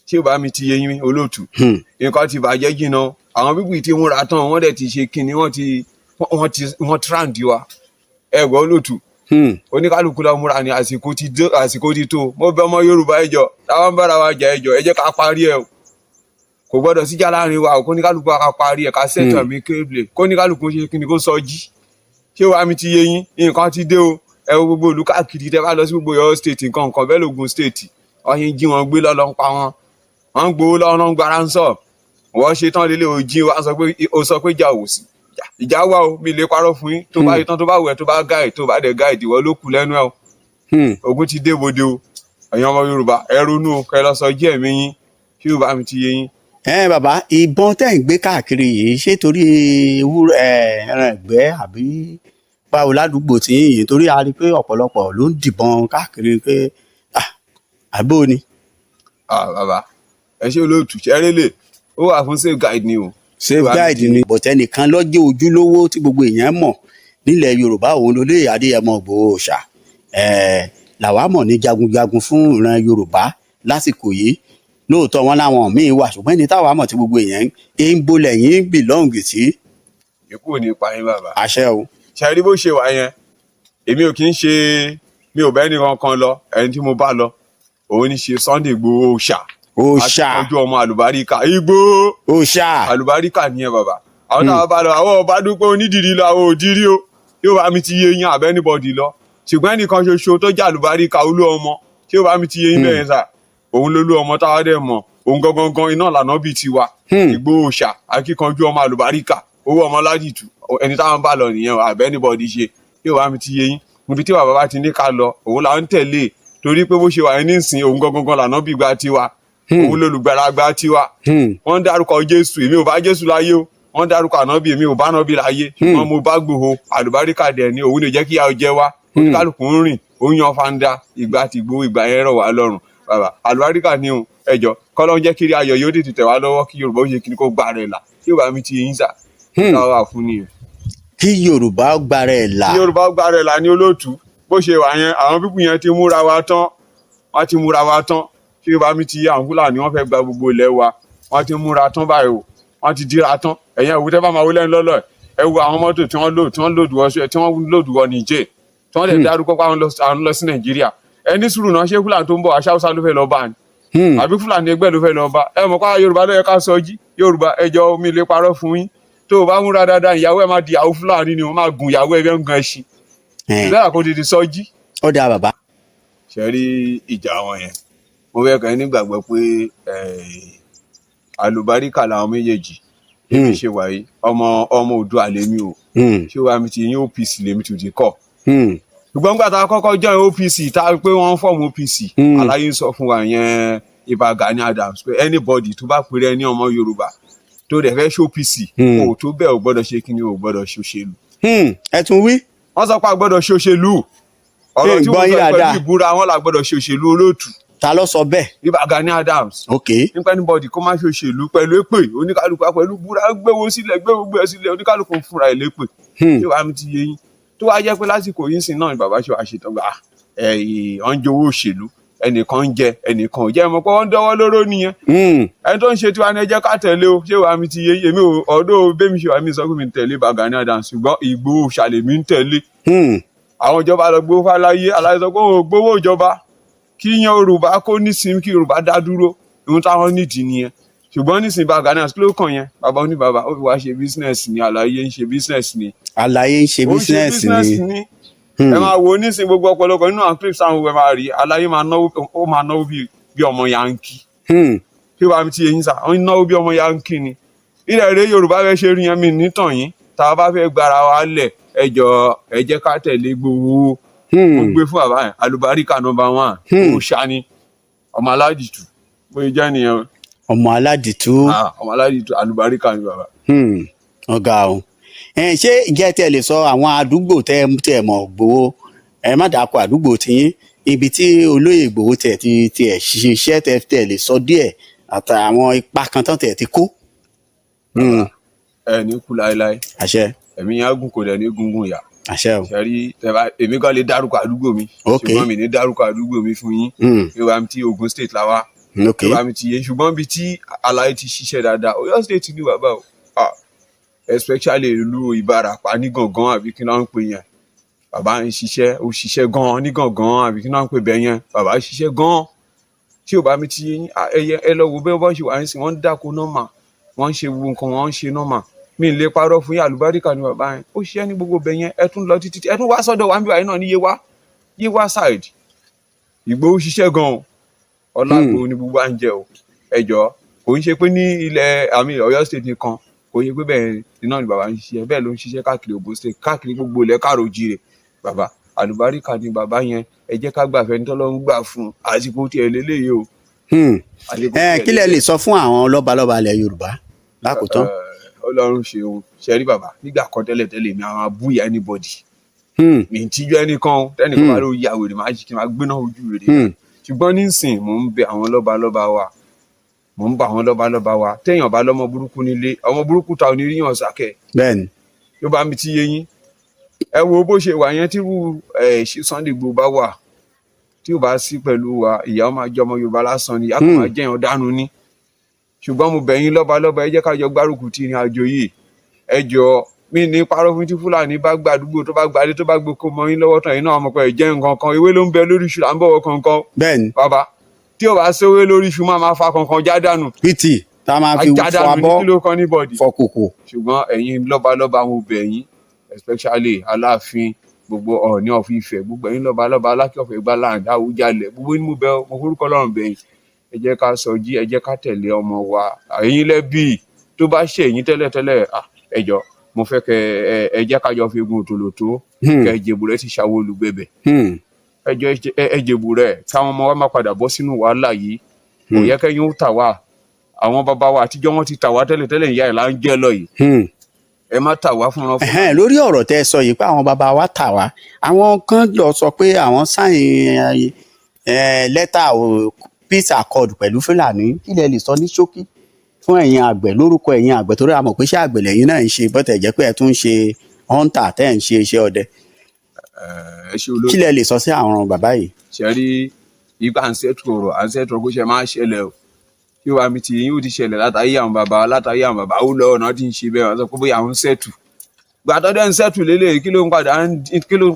Speaker 9: ṣé Yorùbá mi ti yẹn olóòtú nǹkan ti bàjẹ́ jìnnà àwọn bíbí tí múra tán wọ́n dẹ̀ ti ṣe kí ni wọ́n trand wa ẹ̀gbọ́n olóòtú oníkálukú la múra ni àsìkò ti tó mo bẹ̀ ọmọ Yorùbá ẹjọ́ táwọn bára wa jà ẹjọ́ ẹ jẹ́ ká parí ẹ o kò gbọ́dọ̀ síjà láàrin wa kó níkálukú ká parí ẹ ká sẹ́tọ̀ mi kébìlẹ̀ kó níkálukú ṣe kí ni kó sọ jí ṣé wàá mi ti yé yín nǹkan ti dé o ẹ wo gbogbo ìlú káàkiri tẹ bá lọ sí gbogbo Ọ̀yọ́ state nǹkan bẹ́ẹ̀ l'Ògùn state wọ́n ṣe ń jí wọn gbé lọ́lọ́ ń pa wọn wọ́n ń gbowó lọ́wọ́ ń gbára ń sọ wọ́n ṣe tán lélẹ̀ òjì wa sọ pé ìjà ò sí ìjà wà o mi lè parọ́ fún yín tó bá yẹ tán tó bá wẹ̀ tó bá gáì tó bá dẹ̀ gáì ìdìwọ́ ló kù lẹ́nu ẹ̀ o ogun ti dé bòde o ẹ̀yin ọmọ Yorùbá ẹ ronú o kẹ́ lọ sọ jí ẹ̀mí yín kí Yorùbá mi ti yé yín.
Speaker 8: Bàbá ìbọn tẹ́ ń gbé káàkiri yìí ṣé torí ẹran ẹ̀gbẹ́ àbí báwo ládùúgbò tí yìí torí a rí i pé ọ̀pọ̀lọpọ̀ ló ń dìbọn káàkiri pé àbó ni.
Speaker 9: Bàbá ẹ ṣe olóòtú ṣẹ́rẹ́lẹ̀ ó wà fún safeguide ni o.
Speaker 8: Safeguide ni bọ̀tẹ́ nìkan lọ́jọ́ ojúlówó tí gbogbo èèyàn mọ̀ nílẹ̀ Yorùbá òun ló lé Adéyẹmọ Ìgbòho Òòṣà làwa mọ̀ ní jagunjagun fún ìran Yorùbá lásìkò yìí lóòótọ́ wọn láwọn míín wà ṣùgbọ́n ẹni táwa mọ̀ tí gbogbo èèyàn ń bolẹ̀ yín bìlọ́ǹgì sí.
Speaker 9: ikú ò ní pa yín bàbá.
Speaker 8: àṣẹ o.
Speaker 9: ṣe rí bó ṣe wà yẹn èmi ò kì í ṣe mi ò bẹ́ẹ̀ nìkan kan lọ ẹni tí mo bá lọ òun ní ṣe Sunday Ìgbòho Òòṣà àti ọjọ́ ọmọ àlùbáríkà Ìgbòho
Speaker 8: Òòṣà
Speaker 9: àlùbáríkà nìyẹn bàbá. àwọn táwa bá lọ àwọn ọba dúpẹ́ onídìrí lọ àwọn òdìrí o yóò bá mi ti yé yín àbẹ́nibọ̀dì lọ ṣùgbọ́n ẹnìkan ṣoṣo tó jẹ́ àlùbáríkà olú ọmọ tí yóò bá mi ti yé yín bẹ́ẹ̀ sà òun lolú ọmọ táwa dẹ̀ mọ̀ òun gangan iná lànà bíi tiwa Ìgbòho Òòṣà akíkanjú ọmọ àlùbáríkà owó ọmọ ládìtú ẹni táwọn bá lọ nìyẹn àbẹ́nibọ̀dì ṣe yóò bá mi ti yé yín níbi tí bàbá bá ti ní ká lọ òun là ń tẹ̀lé torí pé bó ṣe wà ní ìsìn òun gangan lànà bíi gba tiwa òun lolùgbàlà gba tiwa wọ́n ń dárúkọ Jésù èmi ò bá Jésù láyé o wọ́n ń dárúkọ ànábì èmi ò bá ànábì láyé ṣùgbọ́n mo bá Ìgbòho àlùbáríkà dẹ̀ ni òun lè jẹ́ kí ìyà jẹ wá oníkálùkù ń rìn ó yan fanda ìgbà tí Ìgbòho ìgbà yẹn rọ̀ wá lọ́rùn bàbá àlùbáríkà ni o ẹjọ́ kọ́lọ́n jẹ́ kiri ayọ̀ yóò tètè tẹ̀ wá lọ́wọ́ kí Yorùbá ó ṣe kí ni kó gbà rẹ̀ là tí Yorùbá mi ti yín sà táwa fún nìyẹn.
Speaker 8: kí Yorùbá gbà rẹ̀ là.
Speaker 9: kí Yorùbá gbà rẹ̀ là ní olóòtú bó ṣe wà yẹn àwọn pípù yẹn ti múra wa tán wọ́n ti múra wa tán kí Yorùbá mi ti àwọn Fúlàní wọ́n fẹ́ gba gbogbo ilẹ̀ wa wọ́n ti múra tán báyìí o wọ́n ti dira tán ẹ̀yin ẹ̀wù tẹ́ bá máa wọlé lọ́lọ́ ẹ wo àwọn mọ́tò tí wọ́n lòdù wọ Níjẹ̀ tí wọ́n lè dárúkọ pé àwọn lọ sí Nàìjíríà ẹni sùúrù náà ṣé Fúlàní tó ń bọ̀ aṣáúsá ló fẹ́ lọ bá ni àbí Fúlàní ẹgbẹ́ ló fẹ́ lọ bá ẹ mọ̀ pé Yorùbá ló yẹ ká sọ jí Yorùbá ẹjọ́ mi lè parọ́ fún yín tó o bá múra dáadáa ìyàwó ẹ máa di ìyàwó Fúlàní ni wọ́n máa gun ìyàwó ẹ bẹ́ẹ̀ ń gan ẹṣin ìbẹ́ẹ̀ kò tètè sọ jí.
Speaker 8: ó dáa bàbá.
Speaker 9: ṣe rí ìjà wọn yẹn mo fẹ́ kàn nígbàgbọ́ pé àlùbáríkà làwọn méjèèjì èmi ṣe wáyé ọmọ Oòduà lèmi o ṣé wàá mi ti yín OPC lèmi tó ti kọ́ ṣùgbọ́n nígbà tá a kọ́kọ́ join OPC tá a pé wọ́n ń fọ́ọ̀mù OPC aláyé ń sọ fún wa yẹn Ìbà Gani Adams pé anybody tó bá pèrè ní ọmọ Yorùbá tó dẹ̀ fẹ́ ṣe OPC o tó bẹ́ẹ̀ ò gbọ́dọ̀ ṣe kíni o gbọ́dọ̀ ṣòṣèlú.
Speaker 8: ẹ tún wí.
Speaker 9: wọ́n sọ pé a gbọ́dọ̀ ṣòṣèlú ọ̀rọ̀ tí wọ́n sọ pẹ̀lú ìbúra wọn la gbọ́dọ̀ ṣòṣèlú olóòtú.
Speaker 8: ta ló sọ bẹ́ẹ̀.
Speaker 9: Ìbà Gani Adams.
Speaker 8: ok.
Speaker 9: nípa anybody kó má ṣòṣèlú pẹ̀lú èpè oníkálukú pẹ̀lú búra gbéwó sílẹ̀ gbé gbogbo ẹ̀ sílẹ̀ oníkálukú fúnra ẹ̀ lépè. ṣé wàá mi ti yé yín tó wá jẹ́ pé lásìkò yìí sìn náà ni bàbá ṣe wá ṣetán gbà ọ̀ ń jowó òṣèlú ẹnìkan ń jẹ ẹnìkan ò jẹ mọ̀ pé wọ́n ń dọ́wọ́ lóró nìyẹn ẹni tó ń ṣe tiwa ni ẹ jẹ́ ká tẹ̀lé o ṣé wàá mi ti yé èmi ò ọ̀dọ́ bẹ́mi ṣe wàá mi sọ pé mi ń tẹ̀lé Ìbà Gani Adams ṣùgbọ́n Ìgbòho ṣàlẹ̀ mi ń tẹ̀lé àwọn ìjọba lọ gbowó fáláyé aláyé sọ pé òun ò gbowó ìjọba kí yan Yorùbá kó nísìnyí kí Yorùbá dá dúró ohun táwọn nídìí nìyẹn ṣùgbọ́n nísìnyí Ìbà Gani Adams kí ló kàn yẹn bàbá oníbàbá ó fi wá ṣe bísínẹ́sì ni àlàyé ń ṣe bísínẹ́sì ni.
Speaker 8: àlàyé ń ṣe bísínẹ́sì ni.
Speaker 9: ẹ máa wo nísìnyí gbogbo ọ̀pọ̀lọpọ̀ nínú àwọn clips àwọn ẹ máa rí àlàyé máa náwó bí ọmọ yankí kí wàá mi ti yẹ yín sá ó ń náwó bí ọmọ yankí ni ilẹ̀ èdè Yorùbá fẹ́ ṣe rí yẹn mi nítàn yín tá a bá fẹ́ gbára wa lẹ̀ ẹ jẹ́ ká tẹ̀lé Ìgbòho ó gbé fún bàbá yẹn àlùbáríkà #1 Òòṣà ni ọmọ aládìtú bóyá jẹ́ nìyẹn.
Speaker 8: ọmọ aládìtú.
Speaker 9: ọmọ aládìtú àlùbáríkà ni bàbá.
Speaker 8: ọ̀gá o ṣé ìjẹ́ tẹ́ lè sọ àwọn àdúgbò tẹ́ mọ̀ Ìgbòho ẹ má dàkọ àdúgbò tiyín ibi tí olóyè Ìgbòho tẹ̀ ṣiṣẹ́ tẹ́ lè sọ díẹ̀ àtàwọn ipa kan tán tẹ̀ ti kó.
Speaker 9: ẹ ní kú láéláé.
Speaker 8: àṣẹ.
Speaker 9: ẹ̀mí yẹn á gùn kò dẹ̀ ní gungun yà.
Speaker 8: àṣẹ o.
Speaker 9: sẹ́rí èmi kan lè dárúkọ àdúgbò mi. ṣùgbọ́n mi ní dárúkọ àdúgbò mi fún yín. ìwà mi ti Ògùn state la wá. ìwà mi ti yé ṣùgbọ́n bí tí àlàyé ti ṣiṣẹ́ dáadáa Ọ̀yọ́ state ní bàbá o. especially ìlú Ìbàràpá ní Gàngán àbí kí náà ń pè yẹn. bàbá ń ṣiṣẹ́ ó ṣiṣẹ́ gan-an ní Gàngán àbí kí náà ń pè bẹ́ẹ̀ yẹn. bàbá ń ṣiṣẹ́ gan-an. tí ò bá mi ti yé yín ẹ lọ wo bẹ́ẹ̀ bọ́ ṣe wà ń sìn wọ́n ń dáko nọ́mà wọ́n ń ṣe gbogbo nǹkan wọ́n ń ṣe nọ́mà mi lè parọ́ fún yín àlùbáríkà ni bàbá yẹn ó ṣiṣẹ́ ní gbogbo bẹ̀ yẹn ẹ tún lọ títí ẹ tún wá sọ́dọ̀ wa ń bí wàá náà ní Yewa side Ìgbòho ṣiṣẹ́ gan-an ọlágbó ni gbogbo à ń jẹ o ẹjọ́ kò ń ṣe pé ní ilẹ̀ àmì Ọ̀yọ́ state nìkan kò yẹ pé bẹ́ẹ̀ iná ni bàbá ń ṣiṣẹ́ bẹ́ẹ̀ ló ń ṣiṣẹ́ káàkiri Ògùn state káàkiri gbogbo ilẹ̀ káàròjìrè bàbá àlùbáríkà ni bàbá yẹn ẹ jẹ́ ká gbàfẹ́ ní tọ́lọ́run gbà fún àsìkò tiẹ̀ lélẹ́yìí o.
Speaker 8: kí lẹ lè sọ fún àwọn lọ́balọ́ba ilẹ̀ Yorùbá lákòótán.
Speaker 9: Ọlọ́run ṣeun ṣẹ́rí bàbá nígbà kan tẹ́lẹ̀tẹ́lẹ̀ mi àwọn abúyà anybody mi ń tíjú ẹnìkan tẹ́nìkan bá ló ya wèrè máa jí kí n máa gbéná ojú rere ṣùgbọ́n nísìn mò ń bẹ àwọn lọ́balọ́ba wa mò ń bá àwọn lọ́balọ́ba wa téèyàn bá lọ́mọ burúkú nílé ọmọ burúkú ta oníríyàn sákẹ́
Speaker 8: bẹ́ẹ̀ni
Speaker 9: yóò bá mi ti yé yín ẹ wo bó ṣe wà yẹn tí ṣe Sunday Igboho bá wà tí ò bá sí pẹ̀lú wa ìyá ọmọ àjọ ọmọ Yorùbá lásán ni ìyá kan máa jẹ́yàn dánú ní ṣùgbọ́n mo bẹ̀ yín lọ́balọ́ba ẹ jẹ́ ká jọ gbárùkù ti ìrìn àjò yìí ẹ jọ mí ní parọ́ fún tí Fúlàní bá gba àdúgbò tó bá gba adé tó bá gboko mọ́ yín lọ́wọ́ tán yín náà ọmọ pẹ̀ jẹ́ nǹkan kan ewé ló ń bẹ lórí iṣu là ń bọ̀wọ̀ kankan
Speaker 8: bẹ́ẹ̀ni
Speaker 9: bàbá tí ò bá séwé lórí iṣu máa fa kankan já dànù
Speaker 8: pt tá a máa fi fọ abọ́ fọ kòkò
Speaker 9: ṣùgbọ́n ẹ̀yin lọ́balọ́ba mo bẹ̀ yín especially Aláàfin gbogbo Ọọ̀ni of Ifẹ̀ gbogbo ẹ̀yin lọ́balọ́ba Alákẹ́ of Ẹ̀gbá land Àwùjalẹ̀ gbogbo ní mo bẹ̀ mo forúkọ Ọlọ́run bẹ̀ yín ẹ jẹ́ ká sọjí ẹ jẹ́ ká tẹ̀lé ọmọ wa ẹ̀yin lẹ́bí tó bá ṣe ẹ̀yin tẹ́lẹ̀tẹ́lẹ̀ ẹ jọ̀ọ́ mo fẹ́ kẹ́ ẹ jẹ́ ká jọ fi egun òtòlótó kẹ́ Ìjẹ̀bú rẹ̀ ti ṣàwó olùgbẹ̀bẹ̀ ẹ jọ̀ọ́ ẹ Ìjẹ̀bú rẹ̀ káwọn ọmọ wa má padà bọ́ sínú wàhálà yìí kò yẹ kẹ́yìn ó tà wá àwọn bàbá wa àtijọ́ wọn ti tà wá tẹ́lẹ̀tẹ́lẹ̀ ìyá ẹ̀ là ń jẹ́ lọ yìí ẹ má tà wá fúnra fún.
Speaker 8: lórí ọ̀rọ̀ tẹ́ ẹ sọ yìí pé àwọn bàbá wa tà wá àwọn kan lọ sọ pé àwọn sáìn lẹ́tà peace accord pẹ̀lú Fúlàní kí lẹ lè sọ ní ṣókí fún ẹ̀yin àgbẹ̀ lórúkọ ẹ̀yin àgbẹ̀ torí a mọ̀ pé iṣẹ́ àgbẹ̀ lẹ́yìn náà ń ṣe bọ́tẹ̀ jẹ́ pé ẹ tún ń ṣe hunter tẹ́ ẹ̀ ń ṣe iṣẹ́ ọdẹ kí lẹ lè sọ sí àwọn bàbá yìí.
Speaker 9: ṣe rí ibà ń ṣètò ọ̀rọ̀ à ń ṣètò ọ̀rọ̀ kó ṣe máa ṣẹlẹ̀ o kí wàá mi ti yín ó ti ṣẹlẹ̀ látàrí àwọn bàbá ó lọ ọ̀nà tí ń ṣe bẹ́ẹ̀ wọ́n sọ pé bóyá àwọn ń ṣètò gbàtọ́dẹ́ ń ṣètò lélẹ̀ kí ló ń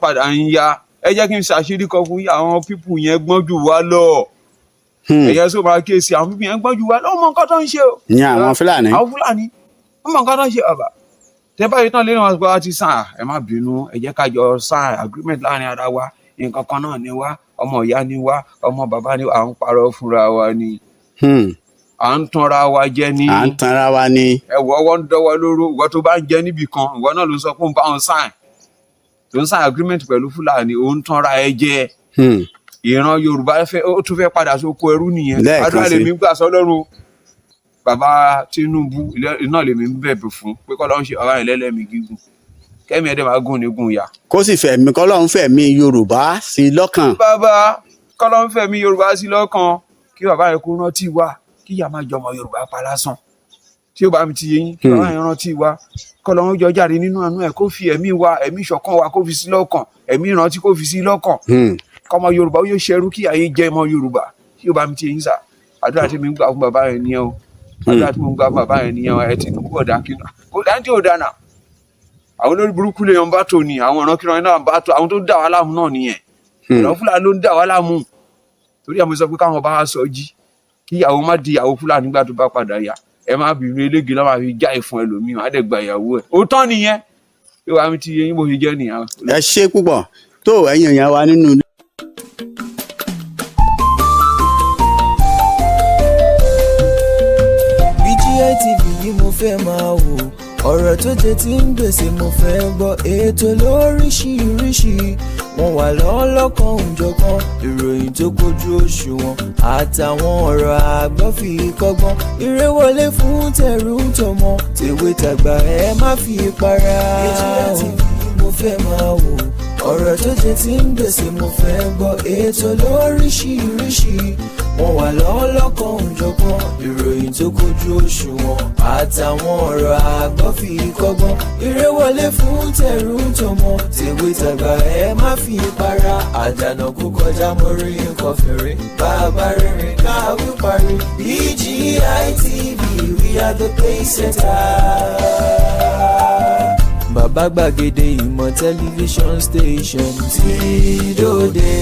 Speaker 9: padà ń ya ẹ jẹ́ kí n ṣàṣírí kan fún àwọn pípù yẹn gbọ́n jù wá lọ ẹ̀yẹ sọ máa kíyèsí àwọn pípù yẹn gbọ́n jù wá lọ ọmọ nǹkan tó ń ṣe o.
Speaker 8: ní àwọn Fúlàní
Speaker 9: ọmọ nǹkan tó ń ṣe bàbá tẹ báyìí tán lé wọn gbọ́ ti sàn ẹ má bínú ẹ jẹ́ ká jọ sign agreement láàrin ara wa nǹkan kan náà ni wá ọmọ ìyá ni wá ọmọ bàbá ni à ń parọ́ fúnra wa ni à ń tanra wa jẹ ní. ẹ̀wọ̀ ọwọ́ ń dọ́wọ́ lóró ìwọ tó bá ń jẹ níbì kan ìwọ náà ló sọ pé ń bá wọn sign tó ń sign agreement pẹ̀lú Fúlàní ó ń tanra ẹ jẹ ìran Yorùbá ó tún fẹ́ padà sóko ẹrú nìyẹn àdúrà lèmi gbà sọ́lọ́run bàbá Tinubu iná lèmi ń bẹ̀bẹ̀ fún pé kọ́lọ́run ṣe bàbá yẹn lẹ́lẹ́mìí gígùn kẹ́mi ẹ̀dẹ̀ máa gùn nígùn ya.
Speaker 8: kó sì fẹ̀mí kọ́lọ́run fẹ̀mí Yorùbá sí lọ́kàn.
Speaker 9: bàbá kọ́lọ́run fẹ̀mí Yorùbá sí lọ́kàn kí bàbá yẹn kó rántí wa kí ìyá máa jọmọ Yorùbá pa lásán tí ó bá mi ti yé yín kí bàbá yẹn rántí wa kọ́lọ́run jọ jáde nínú àánú ẹ̀ kó fi ẹ̀mí wa ẹ̀mí ìṣọ̀kan wa kó fi sí lọ́kàn ẹ̀mí ìrántí kó fi sí lọ́kàn kọ́mọ Yorùbá ó yóò ṣerú kí ayé jẹ́ ọmọ Yorùbá tí ó bá mi ti yé yín sà àdúrà tí mi ń gbà fún bàbá yẹn nìyẹn o àdúrà tí mo ń gbà fún bàbá yẹn nìyẹn o ẹ ti dùn kó dà kí nà kó dà ní tí ò dáná àwọn olórí burúkú lè yan bá tó ni àwọn ọ̀ràn kíran náà bá tó àwọn tó dà wá láàmú náà nìyẹn ọ̀ràn Fúlàní ló ń dà wá láàmú torí àwọn sọ pé káwọn bá wá sọ jí kí ìyàwó má di ìyàwó Fúlàní nígbà tó bá padà yá ẹ má bìrù eléègé lọ́wọ́ àfi já ìfún ẹlòmíì má dẹ̀ gba ìyàwó ẹ̀ ó tán nìyẹn pé wàá mi ti yẹ yín bó ṣe jẹ́ nìyẹn.
Speaker 8: ẹ ṣe púpọ̀ tó ẹ̀yin èèyàn wa nínú ilé.
Speaker 1: BGI TV yìí mo fẹ́ máa wò ọ̀rọ̀ tó jẹ tí ń gbèsè mo fẹ́ gbọ́ ètò lóríṣiríṣi wọ́n wà lọ́lọ́kan òjọ̀kan ìròyìn tó kojú òṣùwọ̀n àtàwọn ọ̀rọ̀ àgbọ́ fi kọ́gbọ́n eré wọlé fún tẹ̀rù tọmọ tèwe tàgbà ẹ má fi para. BGI TV mo fẹ́ máa wò ọ̀rọ̀ tó jẹ tí ń gbèsè mo fẹ́ gbọ́ ètò lóríṣiríṣi wọ́n wà lọ́lọ́kan òjọ̀kan ìròyìn tó kojú òṣùwọ̀n àtàwọn ọ̀rọ̀ àgbọ́ fi kọ́gbọ́n eré wọlé fún tẹ̀rù tọmọ tèwe tàgbà ẹ má fi para àdànà kó kọjá mọ́rí nǹkan fèrè bàbá rere káwí parí BGI TV we are the pace setters. Bàbá gbàgede ìmọ̀ tẹlifíṣọ̀n station tí dòde.